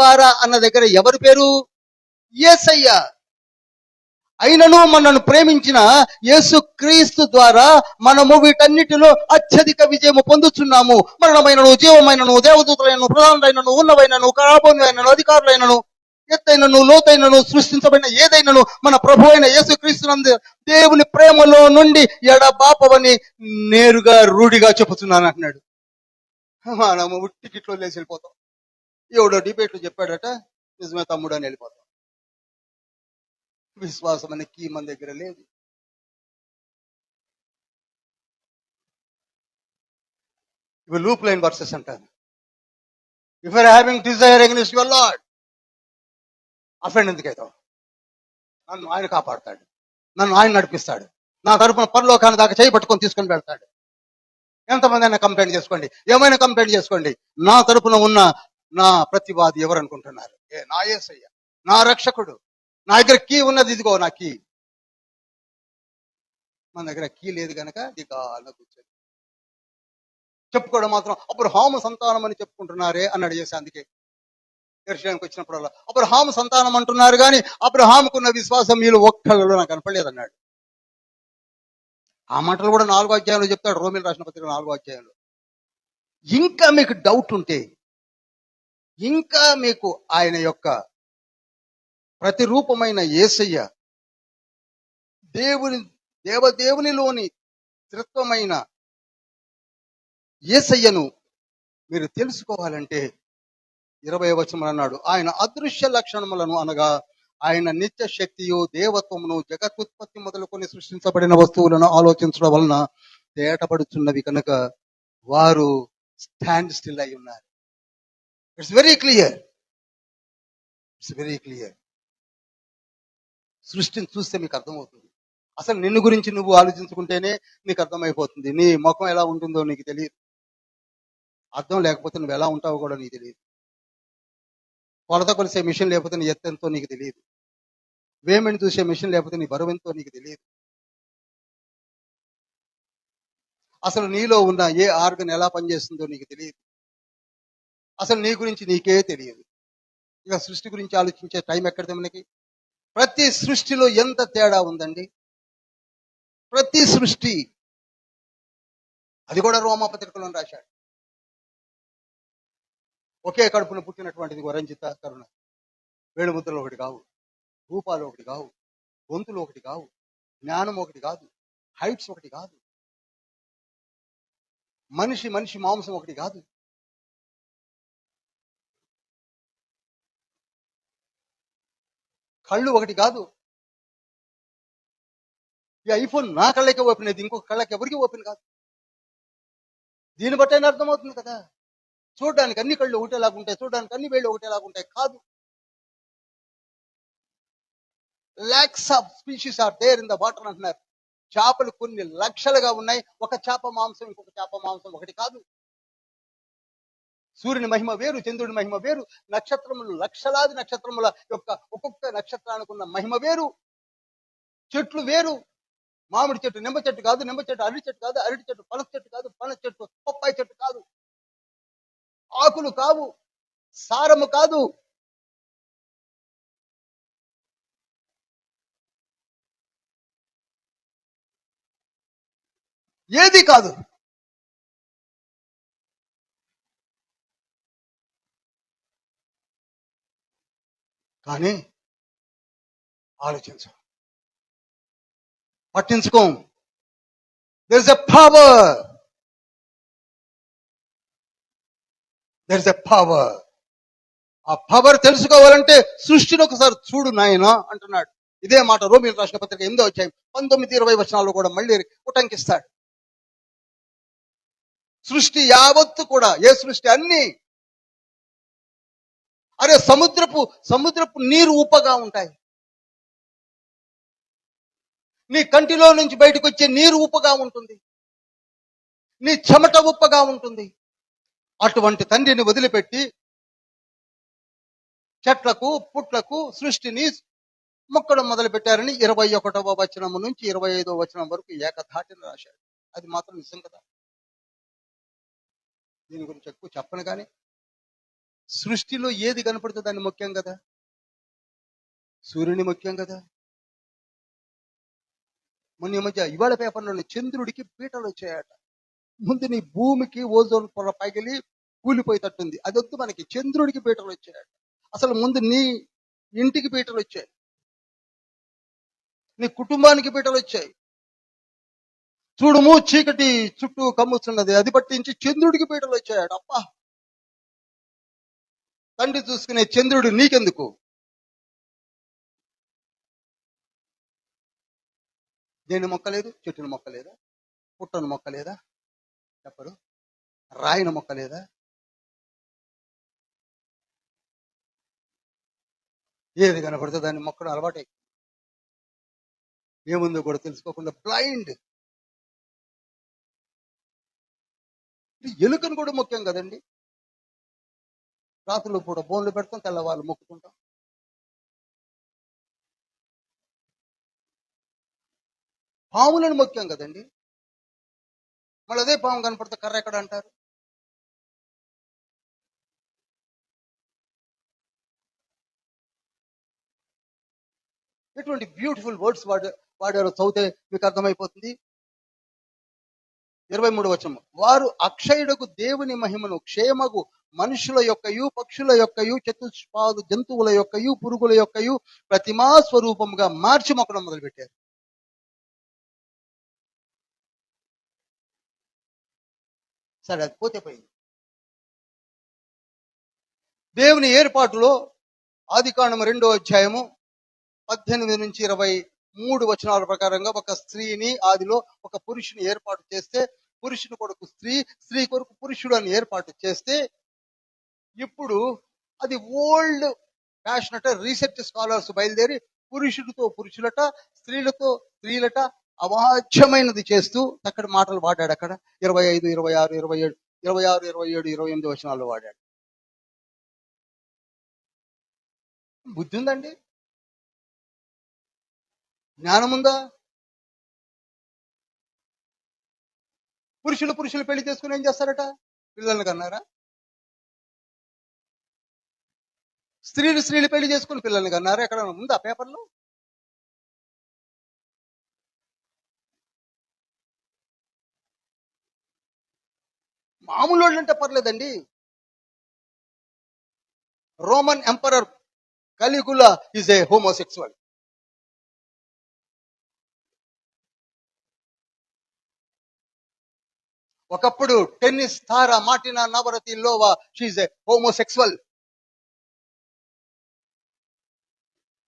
ద్వారా అన్న దగ్గర ఎవరి పేరు? యేసయ్య. అయినను మనను ప్రేమించిన యేసు క్రీస్తు ద్వారా మనము వీటన్నిటిలో అత్యధిక విజయము పొందుచున్నాము. మరణమైనను, జీవమైనను, దేవదూతలైనను, ప్రధానులైనను, ఉన్నవైనను, కారాబోనులైనను, అధికారులైనను, ఎత్తైనను, లోతైనను, సృష్టించబడిన ఏదైనను మన ప్రభు అయిన యేసు క్రీస్తునందు దేవుని ప్రేమలో నుండి ఎడబాపవని నేరుగా రూఢిగా చెబుతున్నాను అంటున్నాడు. మనము టికెట్లో లేచి వెళ్ళిపోతాం. ఎవడో డిబేట్లు చెప్పాడట, నిజమే తమ్ముడు అని వెళ్ళిపోతాం. విశ్వాసం అనే కీ మన దగ్గర లేదు. ఇవి లూప్ లైన్ వర్సెస్ అంటారు. If you're having desire against your Lord, offend ఎందుకైతావు? నన్ను ఆయన కాపాడుతాడు, నన్ను ఆయన నడిపిస్తాడు, నా తరపున పరలోకాన్ని దాకా చేయి పట్టుకొని తీసుకొని వెళ్తాడు. ఎంతమంది అయినా కంప్లైంట్ చేసుకోండి, ఏమైనా కంప్లైంట్ చేసుకోండి, నా తరపున ఉన్న నా ప్రతివాది ఎవరు అనుకుంటున్నారు? నా యేసయ్య, నా రక్షకుడు. నా దగ్గర కీ ఉన్నది, ఇదిగో నా కీ. మన దగ్గర కీ లేదు కనుక దిగాల కూర్చొని చెప్పుకోవడం మాత్రం అబ్రహాము సంతానం అని చెప్పుకుంటున్నారే అన్నాడు యేసు. అందుకే యెరూషలేముకి వచ్చినప్పుడల్లా అబ్రహాము సంతానం అంటున్నారు, కానీ అబ్రహాముకున్న విశ్వాసం వీళ్ళు ఒక్కళ్ళలో నాకు కనపడలేదు అన్నాడు. ఆ మాటలు కూడా 4వ అధ్యాయంలో చెప్తాడు, రోమీలు రాసిన పత్రిక 4వ అధ్యాయంలో. ఇంకా మీకు డౌట్ ఉంటే, ఇంకా మీకు ఆయన యొక్క ప్రతిరూపమైన యేసయ్య, దేవదేవునిలోని త్రిత్వమైన యేసయ్యను మీరు తెలుసుకోవాలంటే 20వ వచనం అన్నాడు, ఆయన అదృశ్య లక్షణములను అనగా ఆయన నిత్య శక్తియు, దేవత్వమును, జగత్తుత్పత్తి మొదలుకొని సృష్టించబడిన వస్తువులను ఆలోచించడం వలన తేటపడుచున్నవి కనుక వారు స్టాండ్ స్టిల్ అయి ఉన్నారు. It's very clear. సృష్టిని చూస్తే మీకు అర్థమవుతుంది. అసలు నిన్ను గురించి నువ్వు ఆలోచించుకుంటేనే నీకు అర్థమైపోతుంది. నీ ముఖం ఎలా ఉంటుందో నీకు తెలియదు. అర్థం లేకపోతే నువ్వు ఎలా ఉంటావో కూడా నీకు తెలియదు. కొలత కొలిసే మిషన్ లేకపోతే నీ ఎత్తెంతో నీకు తెలియదు. వేమిని చూసే మిషన్ లేకపోతే నీ బరువెంతో నీకు తెలియదు. అసలు నీలో ఉన్న ఏ ఆర్గన్ ఎలా పనిచేస్తుందో నీకు తెలియదు. అసలు నీ గురించి నీకే తెలియదు. ఇక సృష్టి గురించి ఆలోచించే టైం ఎక్కడిది మనకి? ప్రతి సృష్టిలో ఎంత తేడా ఉందండి. ప్రతి సృష్టి. అది కూడా రోమా పత్రికలో రాశాడు. ఒకే కడుపున పుట్టినటువంటిది రంజిత, కరుణ. వేణుముద్రలు ఒకటి కావు, రూపాలు ఒకటి కావు, గొంతులు ఒకటి కావు, జ్ఞానం ఒకటి కాదు, హైట్స్ ఒకటి కాదు, మనిషి మాంసం ఒకటి కాదు. కళ్ళు ఒకటి కాదు. ఈ ఐఫోన్ నా కళ్ళకే ఓపెన్ అయింది, ఇంకొక కళ్ళకి ఎవరికి ఓపెన్ కాదు. దీన్ని బట్టి అయినా అర్థమవుతుంది కదా. చూడడానికి అన్ని కళ్ళు ఒకటేలాగుంటాయి, చూడడానికి అన్ని వేళ్ళు ఒకటేలాగుంటాయి కాదు. Lakhs of species are there in the water అంటున్నారు. చేపలు కొన్ని లక్షలుగా ఉన్నాయి. ఒక చేప మాంసం ఇంకొక చేప మాంసం ఒకటి కాదు. సూర్యుని మహిమ వేరు, చంద్రుడి మహిమ వేరు, నక్షత్రములు లక్షలాది నక్షత్రముల యొక్క ఒక్కొక్క నక్షత్రానికి ఉన్న మహిమ వేరు, చెట్లు వేరు. మామిడి చెట్టు నిమ్మ చెట్టు కాదు, నిమ్మ చెట్టు అరటి చెట్టు కాదు, అరటి చెట్టు పనస చెట్టు కాదు, పనస చెట్టు పప్పాయి చెట్టు కాదు, ఆకులు కావు, సారము కాదు. ఏది కాదు. కానీ ఆలోచించు, పట్టించుకోం. There is a power, there is a power. ఆ పవర్ తెలుసుకోవాలంటే సృష్టిని ఒకసారి చూడు నాయన అంటున్నాడు. ఇదే మాట రోమీయులకు రాసిన పత్రిక 8వ అధ్యాయం 19-20 వచనాల్లో కూడా మళ్ళీ ఉటంకిస్తాడు. సృష్టి యావత్తు కూడా, ఏ సృష్టి అన్ని, అరే సముద్రపు నీరు ఉప్పగా ఉంటాయి. నీ కంటిలో నుంచి బయటకు వచ్చే నీరు ఉప్పగా ఉంటుంది, నీ చెమట ఉప్పగా ఉంటుంది. అటువంటి తండ్రిని వదిలిపెట్టి చెట్లకు పుట్లకు సృష్టిని మొక్కడం మొదలు పెట్టారని 21వ వచనం నుంచి 25వ వచనం వరకు ఏకధాటిని రాశాడు. అది మాత్రం నిజం కదా. దీని గురించి ఎక్కువ చెప్పను కానీ సృష్టిలో ఏది కనపడుతుంది దాన్ని ముఖ్యం కదా. సూర్యుని ముఖ్యం కదా. మొన్న ఈ మధ్య ఇవాళ పేపర్లోని చంద్రుడికి పీటలు వచ్చాయట. ముందు నీ భూమికి ఓజోన్ పొర పగిలి కూలిపోయేటట్టుంది, అది వద్దు మనకి. చంద్రుడికి పీటలు వచ్చాయట. అసలు ముందు నీ ఇంటికి పీటలు వచ్చాయి, నీ కుటుంబానికి పీటలు వచ్చాయి. చూడుము చీకటి చుట్టూ కమ్ముతున్నది, అది పట్టించి చంద్రుడికి పీటలు వచ్చాయట. అప్పా, తండ్రి చూసుకునే చంద్రుడు నీకెందుకు? దేని మొక్కలేదు, చెట్టును మొక్కలేదా, పుట్టను మొక్కలేదా, చెప్పరు, రాయిన మొక్కలేదా? ఏది కనపడితే దాన్ని మొక్కడం అలవాటే. ఏముందో కూడా తెలుసుకోకుండా బ్లైండ్. ఎలుకను కూడా ముఖ్యం కదండి. రాత్రులు పూట బోన్లు పెడతాం, తెల్లవాళ్ళు మొక్కుతుంటాం. పాములను ముఖ్యం కదండి. మళ్ళీ అదే పాము కనపడితే కర్ర ఎక్కడ అంటారు. ఎటువంటి బ్యూటిఫుల్ వర్డ్స్ వాడారో చదివితే మీకు అర్థమైపోతుంది. 23వ వచనం, వారు అక్షయుడకు దేవుని మహిమను క్షేమగు మనుషుల యొక్కయు పక్షుల యొక్కయు చతుష్పాదు జంతువుల యొక్కయు పురుగుల యొక్కయు ప్రతిమా స్వరూపముగా మార్చి మొక్కడం మొదలుపెట్టారు. సరే, అది పోతే పోయింది. దేవుని ఏర్పాటులో ఆదికాండము 2వ అధ్యాయము 18 నుంచి 23 వచనాల ప్రకారంగా ఒక స్త్రీని ఆదిలో ఒక పురుషుని ఏర్పాటు చేస్తే, పురుషుని కొరకు స్త్రీ, స్త్రీ కొరకు పురుషుడు అని ఏర్పాటు చేస్తే, ఇప్పుడు అది ఓల్డ్ ఫ్యాషన్ అట. రీసెర్చ్ స్కాలర్స్ బయలుదేరి పురుషుడితో పురుషులట, స్త్రీలతో స్త్రీలట అవాచ్యమైనది చేస్తూ అక్కడ మాటలు వాడాడు. అక్కడ 25, 26, 27, 28 వచనాల్లో వాడాడు. బుద్ధి ఉందండి? జ్ఞానం ఉందా? పురుషులు పెళ్లి చేసుకుని ఏం చేస్తారట? పిల్లల్ని కన్నారా? స్త్రీలు పెళ్లి చేసుకుని పిల్లల్ని కన్నారా? ఎక్కడ ఉందా పేపర్లో? మామూలు వాళ్ళు అంటే పర్లేదండి. Roman emperor Caligula is a homosexual. ఒకప్పుడు టెన్నిస్ తార Martina Navratilova, she's a homosexual.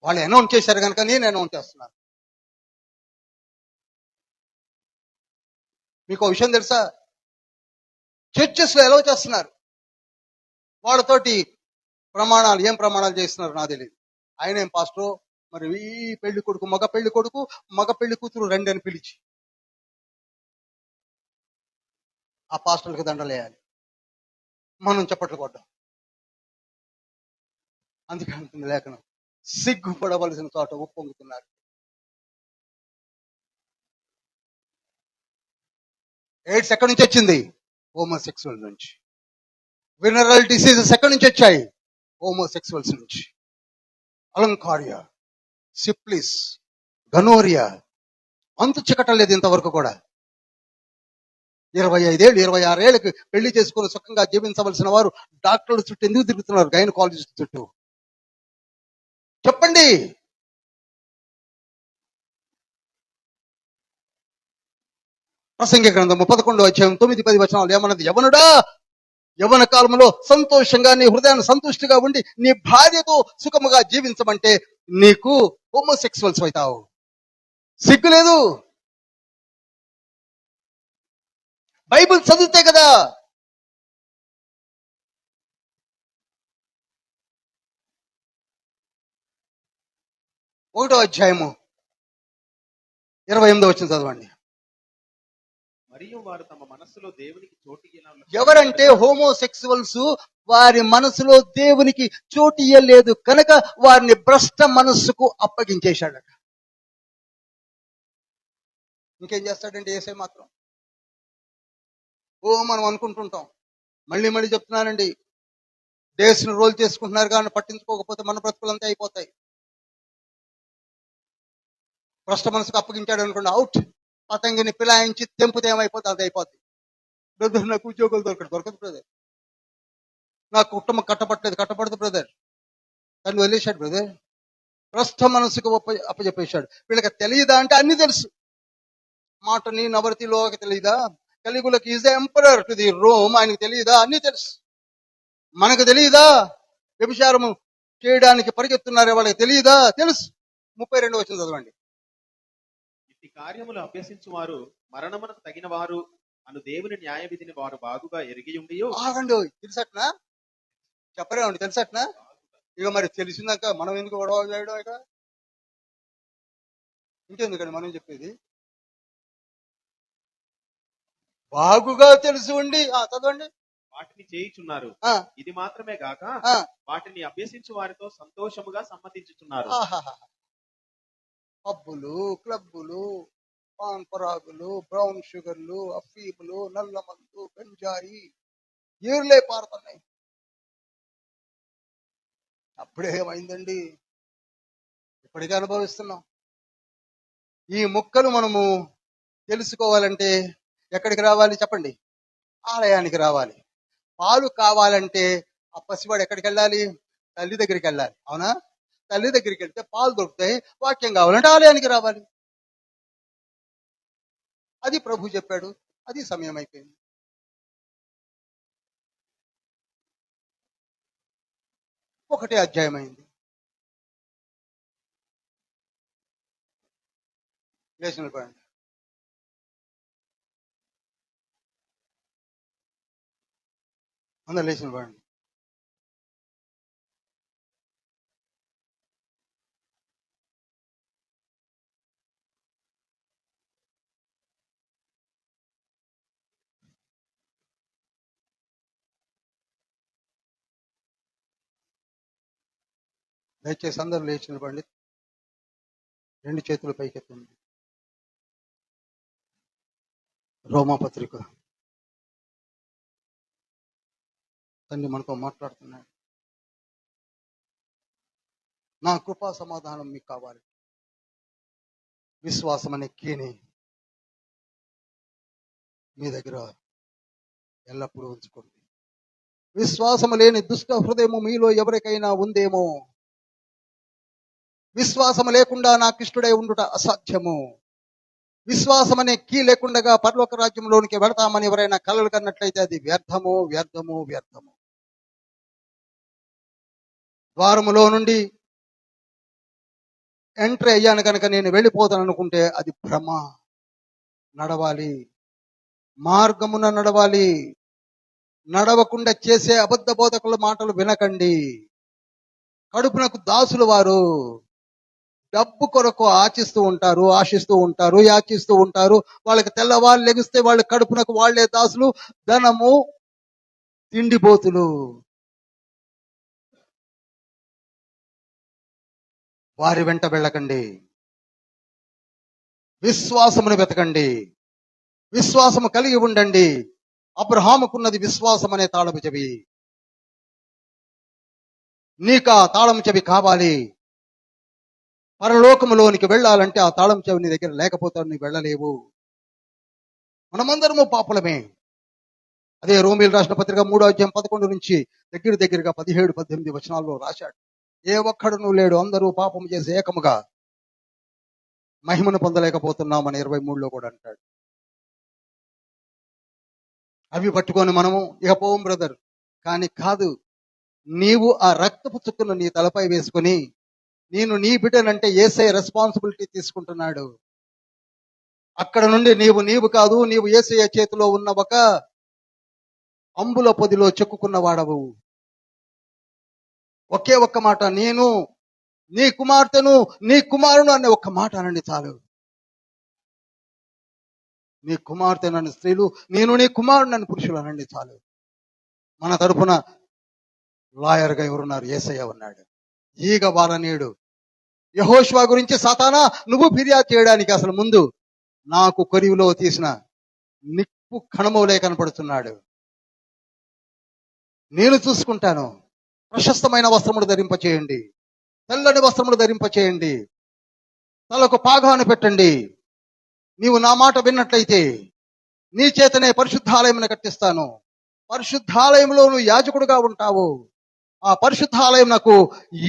వాళ్ళు అనౌన్స్ చేశారు కనుక నేను అనౌన్స్ చేస్తున్నాను. మీకు ఒక విషయం తెలుసా? చర్చెస్ లో ఎలా చేస్తున్నారు, వాళ్ళతోటి ఏం ప్రమాణాలు చేస్తున్నారు నాకు తెలియదు. ఆయన ఏం పాస్టో మరి, ఈ పెళ్లి కొడుకు మగ పెళ్లి కూతురు రండి అని పిలిచి ఆ పాస్టర్లకు దండలేయాలి, మనం చప్పట్లు కొట్టాం. అందుకే అంటుంది లేఖనం, సిగ్గుపడవలసిన చోట ఉప్పొంగుతున్నారు. ఎయిడ్స్ ఎక్కడి నుంచి వచ్చింది? హోమోసెక్సువల్ నుంచి. వెనరల్ డిసీజెస్ ఎక్కడి నుంచి వచ్చాయి? హోమోసెక్సువల్స్ నుంచి. అలంకార్య, సిప్లిస్, గనోరియా, అంతు చికటం లేదు ఇంతవరకు కూడా. 25 ఏళ్ళు 26 ఏళ్ళకి పెళ్లి చేసుకుని సుఖంగా జీవించవలసిన వారు డాక్టర్ల చుట్టూ ఎందుకు తిరుగుతున్నారు? గైనకాలజిస్ట్ చుట్టూ. చెప్పండి. ప్రసంగి గ్రంథము 11వ అధ్యాయం 9-10 వచనాలు ఏమన్నది? యవనుడా, యవన కాలంలో సంతోషంగా నీ హృదయాన్ని సంతుష్టిగా ఉండి నీ భార్యతో సుఖముగా జీవించమంటే నీకు హోమోసెక్సువల్స్ అవుతావు. సిగ్గు లేదు. బైబిల్ చదివితే కదా. ఒకటో అధ్యాయము 28వ వచనం చదవండి. మరియు వారు తమ మనస్సులో దేవునికి చోటు ఎవరంటే హోమోసెక్సువల్స్ వారి మనసులో దేవునికి చోటు ఇయ్యలేదు కనుక వారిని భ్రష్ట మనస్సుకు అప్పగించేశాడట. ఇంకేం చేస్తాడంటే యేసే మాత్రం. మనం అనుకుంటుంటాం, మళ్ళీ మళ్ళీ చెప్తున్నానండి, డేస్ను రోల్ చేసుకుంటున్నారు కానీ పట్టించుకోకపోతే మన బ్రతుకులంతా అయిపోతాయి. భ్రష్ట మనసుకు అప్పగించాడు అనుకోండి, అవుట్. పతంగిని పిలాయించి తెంపితే ఏమైపోతే అది అయిపోద్ది. బ్రదర్ నాకు ఉద్యోగాలు దొరకదు బ్రదర్, నాకు కుటుంబం కట్టపడదు బ్రదర్, తను వదిలేశాడు బ్రదర్. భ్రష్ట మనసుకు అప్పచెప్పేశాడు. వీళ్ళకి తెలియదా అంటే అన్ని తెలుసు. మాటని నవరతిలోకి తెలియదా? కలిగులకి is the emperor to the Rome, ఆయనకు తెలియదా? అన్ని తెలుసు. మనకు తెలియదా? వ్యభిచారము చేయడానికి పరిగెత్తున్నారే వాళ్ళకి తెలియదా? తెలుసు. 32వ వచనం చదవండి. ఇట్టి కార్యములు అభ్యసించు వారు మరణమునకు తగిన వారు అను దేవుని న్యాయ విధిని వారు బాగుగా ఎరిగి ఉండి. ఆగండి, తెలుసట్నా? చెప్పరేమండి, తెలుసట్నా? ఇక మరి తెలిసిందాక మనం ఎందుకు గొడవ చేయడం? ఇక ఇంకెందుకండి మనం చెప్పేది? బాగుగా తెలుసు ఉండి చదవండి. వాటిని చేయుచున్నారు, ఇది మాత్రమే గాక వాటిని అభ్యసించు వారితో సంతోషముగా సమ్మతించుచున్నారు. పబ్బులు, క్లబ్బులు, పాన్ పరాగులు, బ్రౌన్ షుగర్లు, అఫీములు, నల్ల మందు, గంజాయి ఏర్లే పారుతున్నాయి. అప్పుడే ఏమైందండి? ఇప్పటికే అనుభవిస్తున్నాం. ఈ ముక్కలు మనము తెలుసుకోవాలంటే ఎక్కడికి రావాలి చెప్పండి? ఆలయానికి రావాలి. పాలు కావాలంటే ఆ పసివాడు ఎక్కడికి వెళ్ళాలి? తల్లి దగ్గరికి వెళ్ళాలి. అవునా? తల్లి దగ్గరికి వెళ్తే పాలు దొరుకుతాయి. వాక్యం కావాలంటే ఆలయానికి రావాలి. అది ప్రభు చెప్పాడు. అది సమయం అయిపోయింది. ఒకటే అధ్యాయం అయింది. లేచిన పడండి. అందరు లేచిన పడండి. దయచేసి అందరూ లేచి నిలబడండి. 2 చేతులు పైకెత్తండి. రోమాపత్రిక తండ్రి మనతో మాట్లాడుతున్నాడు. నా కృపా సమాధానం మీకు కావాలి. విశ్వాసం అనే కీని మీ దగ్గర ఎల్లప్పుడూ ఉంచుకోండి. విశ్వాసము లేని దుష్ట హృదయము మీలో ఎవరికైనా ఉందేమో. విశ్వాసము లేకుండా నాకు ఇష్టడై ఉండుట అసాధ్యము. విశ్వాసం అనే కీ లేకుండా పరలోక రాజ్యంలోనికి వెళతామని ఎవరైనా కలలు కన్నట్లయితే అది వ్యర్థము, వ్యర్థము, వ్యర్థము. ద్వారములో నుండి ఎంట్రీ అయ్యాను కనుక నేను వెళ్ళిపోతాను అనుకుంటే అది భ్రమ. నడవాలి, మార్గమున నడవాలి. నడవకుండా చేసే అబద్ధ బోధకుల మాటలు వినకండి. కడుపునకు దాసులు వారు. డబ్బు కొరకు ఆశిస్తూ ఉంటారు, యాచిస్తూ ఉంటారు. వాళ్ళకి తెల్లవారు లెగిస్తే వాళ్ళ కడుపునకు వాళ్లే దాసులు, ధనము తిండిపోతులు. వారి వెంట వెళ్ళకండి, విశ్వాసమును వెతకండి, విశ్వాసము కలిగి ఉండండి. అబ్రహాముకున్నది విశ్వాసం అనే తాళము చెవి. నీకా తాళం చెవి కావాలి. పరలోకములోనికి వెళ్ళాలంటే ఆ తాళం చెవి నీ దగ్గర లేకపోతే నీకు వెళ్ళలేవు. మనమందరము పాపులమే. అదే రోమీయులు రాసిన పత్రిక 3:11 నుంచి దగ్గరగా 17-18 వచనాల్లో రాశాడు. ఏ ఒక్కడునూ లేడు, అందరూ పాపం చేసి ఏకముగా మహిమను పొందలేకపోతున్నామని 23లో కూడా అంటాడు. అవి పట్టుకొని మనము ఇక పోం బ్రదర్. కానీ కాదు, నీవు ఆ రక్తపు చుక్కను నీ తలపై వేసుకొని, నేను నీ బిడ్డనంటే యేసయ్య రెస్పాన్సిబిలిటీ తీసుకుంటున్నాడు. అక్కడ నుండి నీవు కాదు, నీవు యేసయ్య చేతిలో ఉన్న ఒక అంబుల పొదిలో చెక్కుకున్న వాడవు. ఒకే ఒక్క మాట, నేను నీ కుమార్తెను, నీ కుమారును అనే ఒక్క మాట అనండి చాలు. నీ కుమార్తెనని స్త్రీలు, నేను నీ కుమారుడు అని పురుషులు అనండి చాలు. మన తరపున లాయర్గా ఎవరున్నారు? యేసయ్య ఉన్నాడు. ఈగ వారనీయుడు. యెహోషువ గురించి సాతానా నువ్వు ఫిర్యాదు చేయడానికి అసలు ముందు నాకు కొరివిలో తీసిన నిప్పు కణములే కనపడుతున్నాడు. నేను చూసుకుంటాను. ప్రశస్తమైన వస్త్రములు ధరింపచేయండి, తెల్లని వస్త్రములు ధరింపచేయండి, తలకు పాగాను పెట్టండి. నీవు నా మాట విన్నట్లయితే నీ చేతనే పరిశుద్ధాలయమును కట్టిస్తాను. పరిశుద్ధాలయంలో నువ్వు యాజకుడుగా ఉంటావు. ఆ పరిశుద్ధాలయం నాకు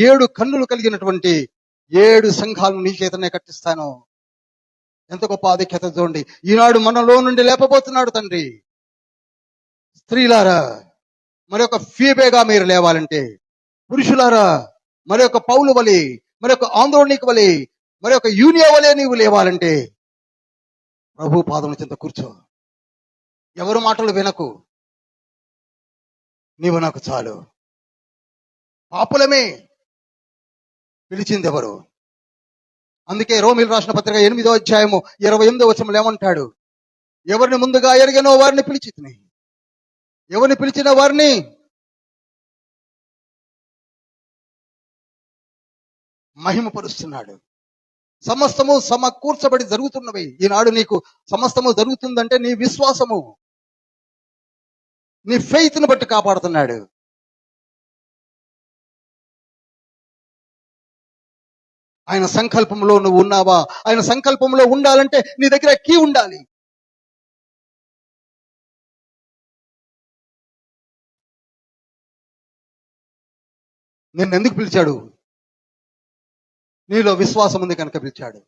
7 కన్నులు కలిగినటువంటి 7 సంఘాలను నీ చేతనే కట్టిస్తాను. ఎంత గొప్ప ఆధిక్యత చూడండి. ఈనాడు మనలో నుండి లేపబోతున్నాడు తండ్రి. స్త్రీలారా, మరి ఒక ఫీబేగా మీరు లేవాలంటే, పురుషులారా మరి ఒక పౌలు వలె, మరి ఒక ఆందోళనిక వలె, మరి ఒక యూనియా వలె నీవు లేవాలంటే ప్రభు పాదం చెంత కూర్చో. ఎవరు మాటలు వినకు, నీవు నాకు చాలు. పాపులమే, పిలిచింది ఎవరు? అందుకే రోమీయులు రాసిన పత్రిక 8వ అధ్యాయము 28వ వచనంలో ఏమంటాడు? ఎవరిని ముందుగా ఎరిగనో వారిని పిలిచితిని, ఎవరిని పిలిచిన వారిని మహిమపరుస్తున్నాడు. సమస్తము సమకూర్చబడి జరుగుతున్నవి. ఈనాడు నీకు సమస్తము జరుగుతుందంటే నీ విశ్వాసము, నీ ఫెయిత్ను బట్టి కాపాడుతున్నాడు. ఆయన సంకల్పంలో నువ్వు ఉన్నావా? ఆయన సంకల్పంలో ఉండాలంటే నీ దగ్గర కీ ఉండాలి. నిన్ను ఎందుకు పిలిచాడు? నీలో విశ్వాసం ఉంది కనుక పిలిచాడు.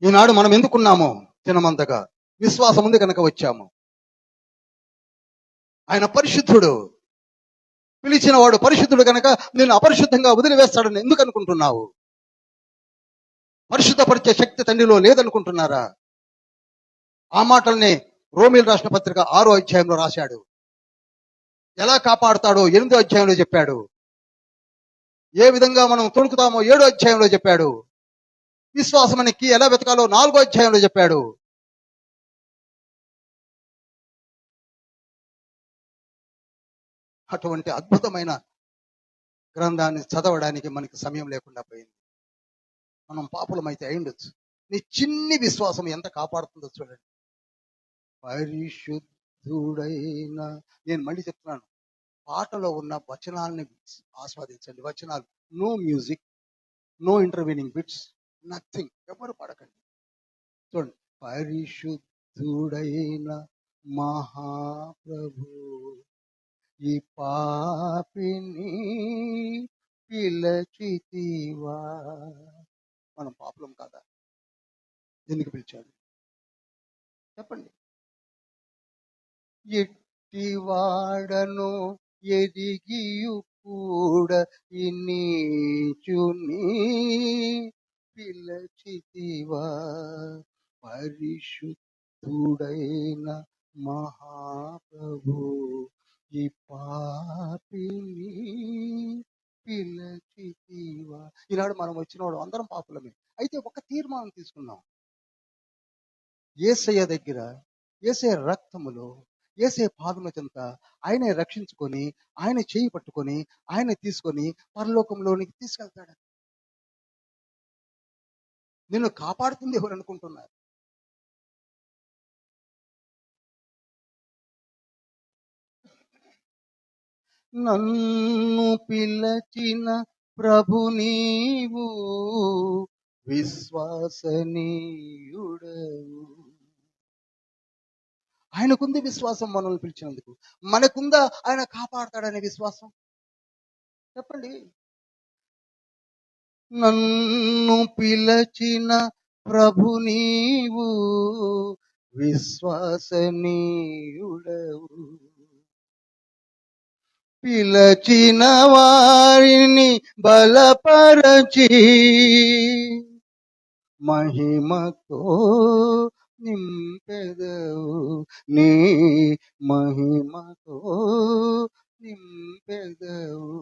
ఈనాడు మనం ఎందుకున్నామో తినమంతగా విశ్వాసం ఉంది కనుక వచ్చాము. ఆయన పరిశుద్ధుడు, పిలిచిన వాడు పరిశుద్ధుడు కనుక నేను అపరిశుద్ధంగా వదిలివేస్తాడని ఎందుకు అనుకుంటున్నావు? పరిశుద్ధపరిచే శక్తి తండ్రిలో లేదనుకుంటున్నారా? ఆ మాటల్ని రోమీయులు రాసిన పత్రిక 6వ అధ్యాయంలో రాశాడు. ఎలా కాపాడుతాడో 8వ అధ్యాయంలో చెప్పాడు. ఏ విధంగా మనం తొణుకుతామో 7వ అధ్యాయంలో చెప్పాడు. విశ్వాసం అనే కీ ఎలా వెతకాలో 4వ అధ్యాయంలో చెప్పాడు. అటువంటి అద్భుతమైన గ్రంథాన్ని చదవడానికి మనకి సమయం లేకుండా పోయింది. మనం పాపులమైతే అయిండొచ్చు. నీ చిన్ని విశ్వాసం ఎంత కాపాడుతుందో చూడండి. పరిశుద్ధుడైన, నేను మళ్ళీ చెప్తున్నాను, పాటలో ఉన్న వచనాలని ఆస్వాదించండి. వచనాలు, no music, no intervening bits, nothing. ఎవరు పాడకండి. చూడండి, పరిశుద్ధుడైన మహాప్రభు ఈ పాపిని పిలచితివా. మనం పాపులం కాదా? ఎందుకు పిలిచాడు చెప్పండి. ఎట్టివాడను ఎదిగియు కూడా నీచుని పిలచితివా. పరిశుద్ధుడైన మహాప్రభు ఈ పాపిని పిలచితివా. ఈనాడు మనం వచ్చినవాడు అందరం పాపులమే. అయితే ఒక తీర్మానం తీసుకున్నాం. యేసయ్య దగ్గర, యేసయ్య రక్తములో, యేసయ్య పాదముల చెంత ఆయనే రక్షించుకొని, ఆయన చేయి పట్టుకొని, ఆయన తీసుకొని పరలోకంలోనికి తీసుకెళ్తాడు. నిన్ను కాపాడుతుంది ఎవరు అనుకుంటున్నారు? నన్ను పిలచిన ప్రభు నీవు విశ్వాసనీయుడవు. ఆయనకుంది విశ్వాసం మనల్ని పిలిచినందుకు. మనకుందా ఆయన కాపాడతాడనే విశ్వాసం? చెప్పండి. నన్ను పిలచిన ప్రభు నీవు విశ్వాసనీయుడవు. పిలచిన వారిని బలపరచి మహిమతో నింపెదవు. నీ మహిమతో నింపెదవు.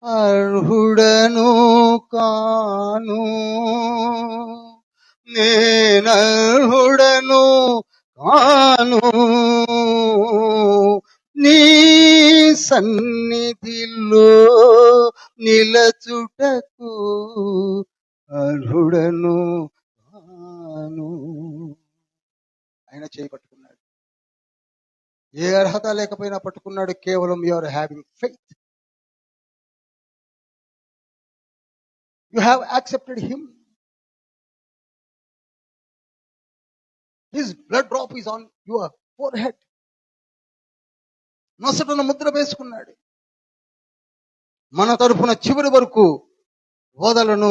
అర్హుడను కాను, నేనర్హుడను కాను, నీ సన్నిధిలో నిలచుటకు అర్హుడను కాను. ఆయన చేయి పట్టుకున్నాడు. ఏ అర్హత లేకపోయినా పట్టుకున్నాడు. కేవలం you are having faith. You have accepted him. His blood drop is on your forehead. నొసటన Mudra వేసుకున్నాడు. మన తరఫున చివరి వరకు వదలను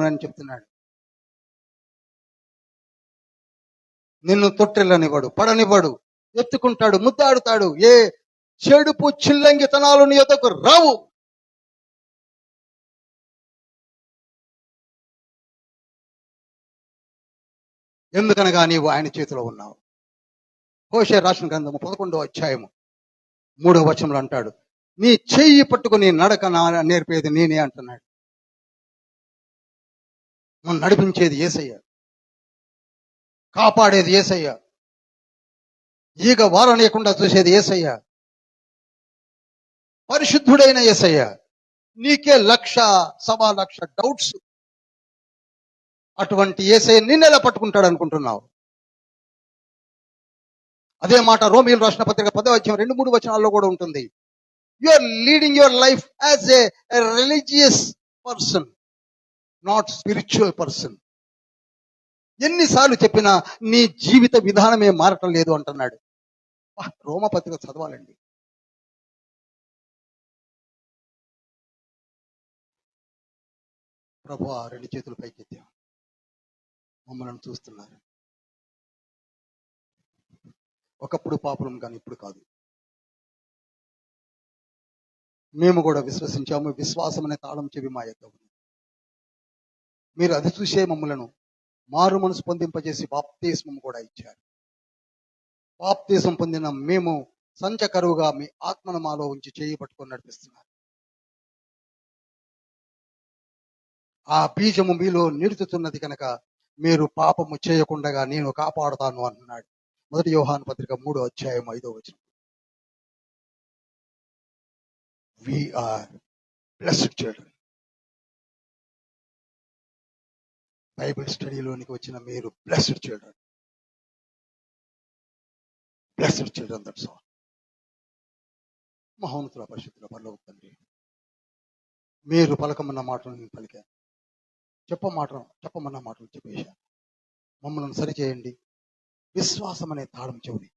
అని చెప్తున్నాడు. నిన్ను తొట్టెళ్ళనివ్వడు, పడనివ్వడు, ఎత్తుకుంటాడు, ముద్దాడుతాడు. ఏ చెడుపు చిల్లంగితనాలు నీ యొద్దకు రావు. ఎందుకనగా నీవు ఆయన చేతిలో ఉన్నావు. హోషేయ రాసిన గ్రంథము 11వ అధ్యాయము 3వ వచనంలో అంటాడు, నీ చెయ్యి పట్టుకుని నడక నేర్పేది నేనే అంటున్నాడు. మనం నడిపించేది యేసయ్య, కాపాడేది యేసయ్య, ఈగ వారనీయకుండా చూసేది యేసయ్య, పరిశుద్ధుడైన యేసయ్య. నీకే 1,00,000 డౌట్స్. అటువంటి యేసయ్య నిన్నెలా పట్టుకుంటాడు అనుకుంటున్నావు? అదే మాట రోమీయులు రాసిన పత్రిక 10వ అధ్యాయం 2-3 వచనాల్లో కూడా ఉంటుంది. You are leading your life as a religious person, not spiritual person. ఎన్నిసార్లు చెప్పినా నీ జీవిత విధానమే మారటం లేదు అంటున్నాడు. రోమపత్రిక చదవాలండి. ప్రభువా, 2 చేతులు పైకెత్తాం. మమ్మల్ని చూస్తున్నారు. ఒకప్పుడు పాపులం, కానీ ఇప్పుడు కాదు. మేము కూడా విశ్వసించాము. విశ్వాసం అనే తాళం చెవి మా యొక్క ఉంది. మీరు అది చూసే మమ్మలను మారు మనసు పొందింపజేసి బాప్తిస్మం కూడా ఇచ్చారు. బాప్తిస్మం పొందిన మేము సంచకరువుగా మీ ఆత్మను మాలో ఉంచి చేయి పట్టుకొని నడిపిస్తున్నారు. ఆ బీజము మీలో నిలుచుతున్నది కనుక మీరు పాపము చేయకుండా నేను కాపాడుతాను అన్నాడు. 1 యోహాను పత్రిక 3వ అధ్యాయం 5వ వచనం. We are blessed children. Bible స్టడీలోనికి వచ్చిన మీరు blessed children. Blessed children, that's all. మహోన్నతుల పరిశుద్ధుల పరలోక తండ్రి, మీరు పలకమన్న మాటలు నేను పలికాను, చెప్పమన్న మాటలు చెప్పేశాను. మమ్మల్ని సరిచేయండి. విశ్వాసం అనే తాళం చెవుని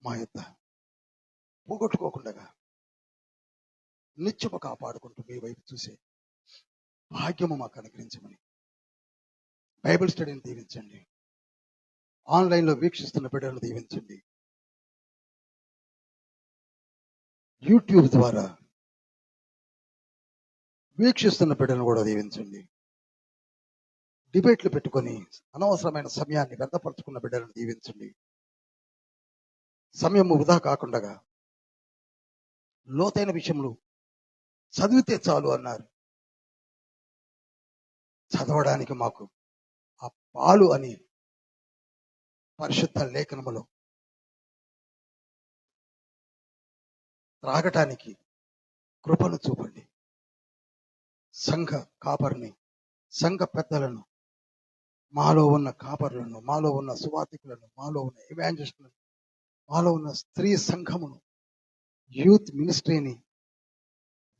మా యొక్క పోగొట్టుకోకుండా నిత్యము కాపాడుకుంటూ మీ వైపు చూసే భాగ్యము మాకు అనుగ్రహించమని. బైబిల్ స్టడీని దీవించండి. ఆన్లైన్లో వీక్షిస్తున్న బిడ్డలను దీవించండి. యూట్యూబ్ ద్వారా వీక్షిస్తున్న బిడ్డలను కూడా దీవించండి. డిబేట్లు పెట్టుకొని అనవసరమైన సమయాన్ని వ్యర్థపరచుకున్న బిడ్డలను దీవించండి. సమయం వృధా కాకుండా లోతైన విషయంలో చదివితే చాలు అన్నారు. చదవడానికి మాకు ఆ పాలు అని పరిశుద్ధ లేఖనములో త్రాగటానికి కృపను చూపండి. సంఘ కాపరిని, సంఘ పెద్దలను, మాలో ఉన్న కాపరులను, మాలో ఉన్న సువార్థికులను, మాలో ఉన్న ఎవాంజలిస్టులను, మాలో ఉన్న స్త్రీ సంఘమును, యూత్ మినిస్ట్రీని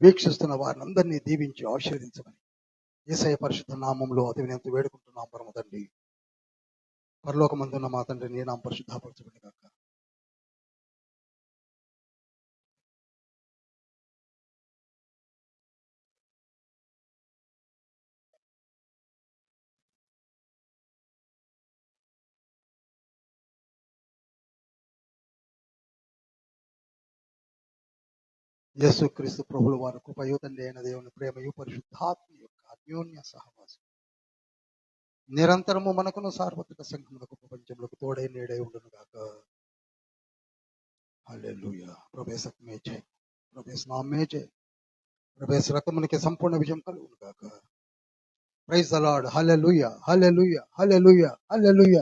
వీక్షిస్తున్న వారిని అందరినీ దీవించి ఆశీర్వదించమని యేసయ్య పరిశుద్ధ నామంలో అతి వినయంతో వేడుకుంటున్నాం పరమ తండ్రి. పరలోకమందున్న మా తండ్రి, నీ నామం పరిశుద్ధపరచబడి గాక. యేసుక్రీస్తు ప్రభుల వారి కృపయు తండ్రి అయిన దేవుని ప్రేమయు పరిశుద్ధాత్మ యొక్క అన్యోన్య సహవాసం నిరంతరము మనకును సార్వత్రిక సంఘములకు ప్రపంచములకు తోడై నీడై ఉండును గాక. హల్లెలూయా. ప్రభేస్ రక్తమే జై, ప్రభేస్ నామే జై, ప్రభేస్ రక్తమునికి సంపూర్ణ విజయం కలుగును గాక. Praise the Lord. Hallelujah, hallelujah, hallelujah, hallelujah.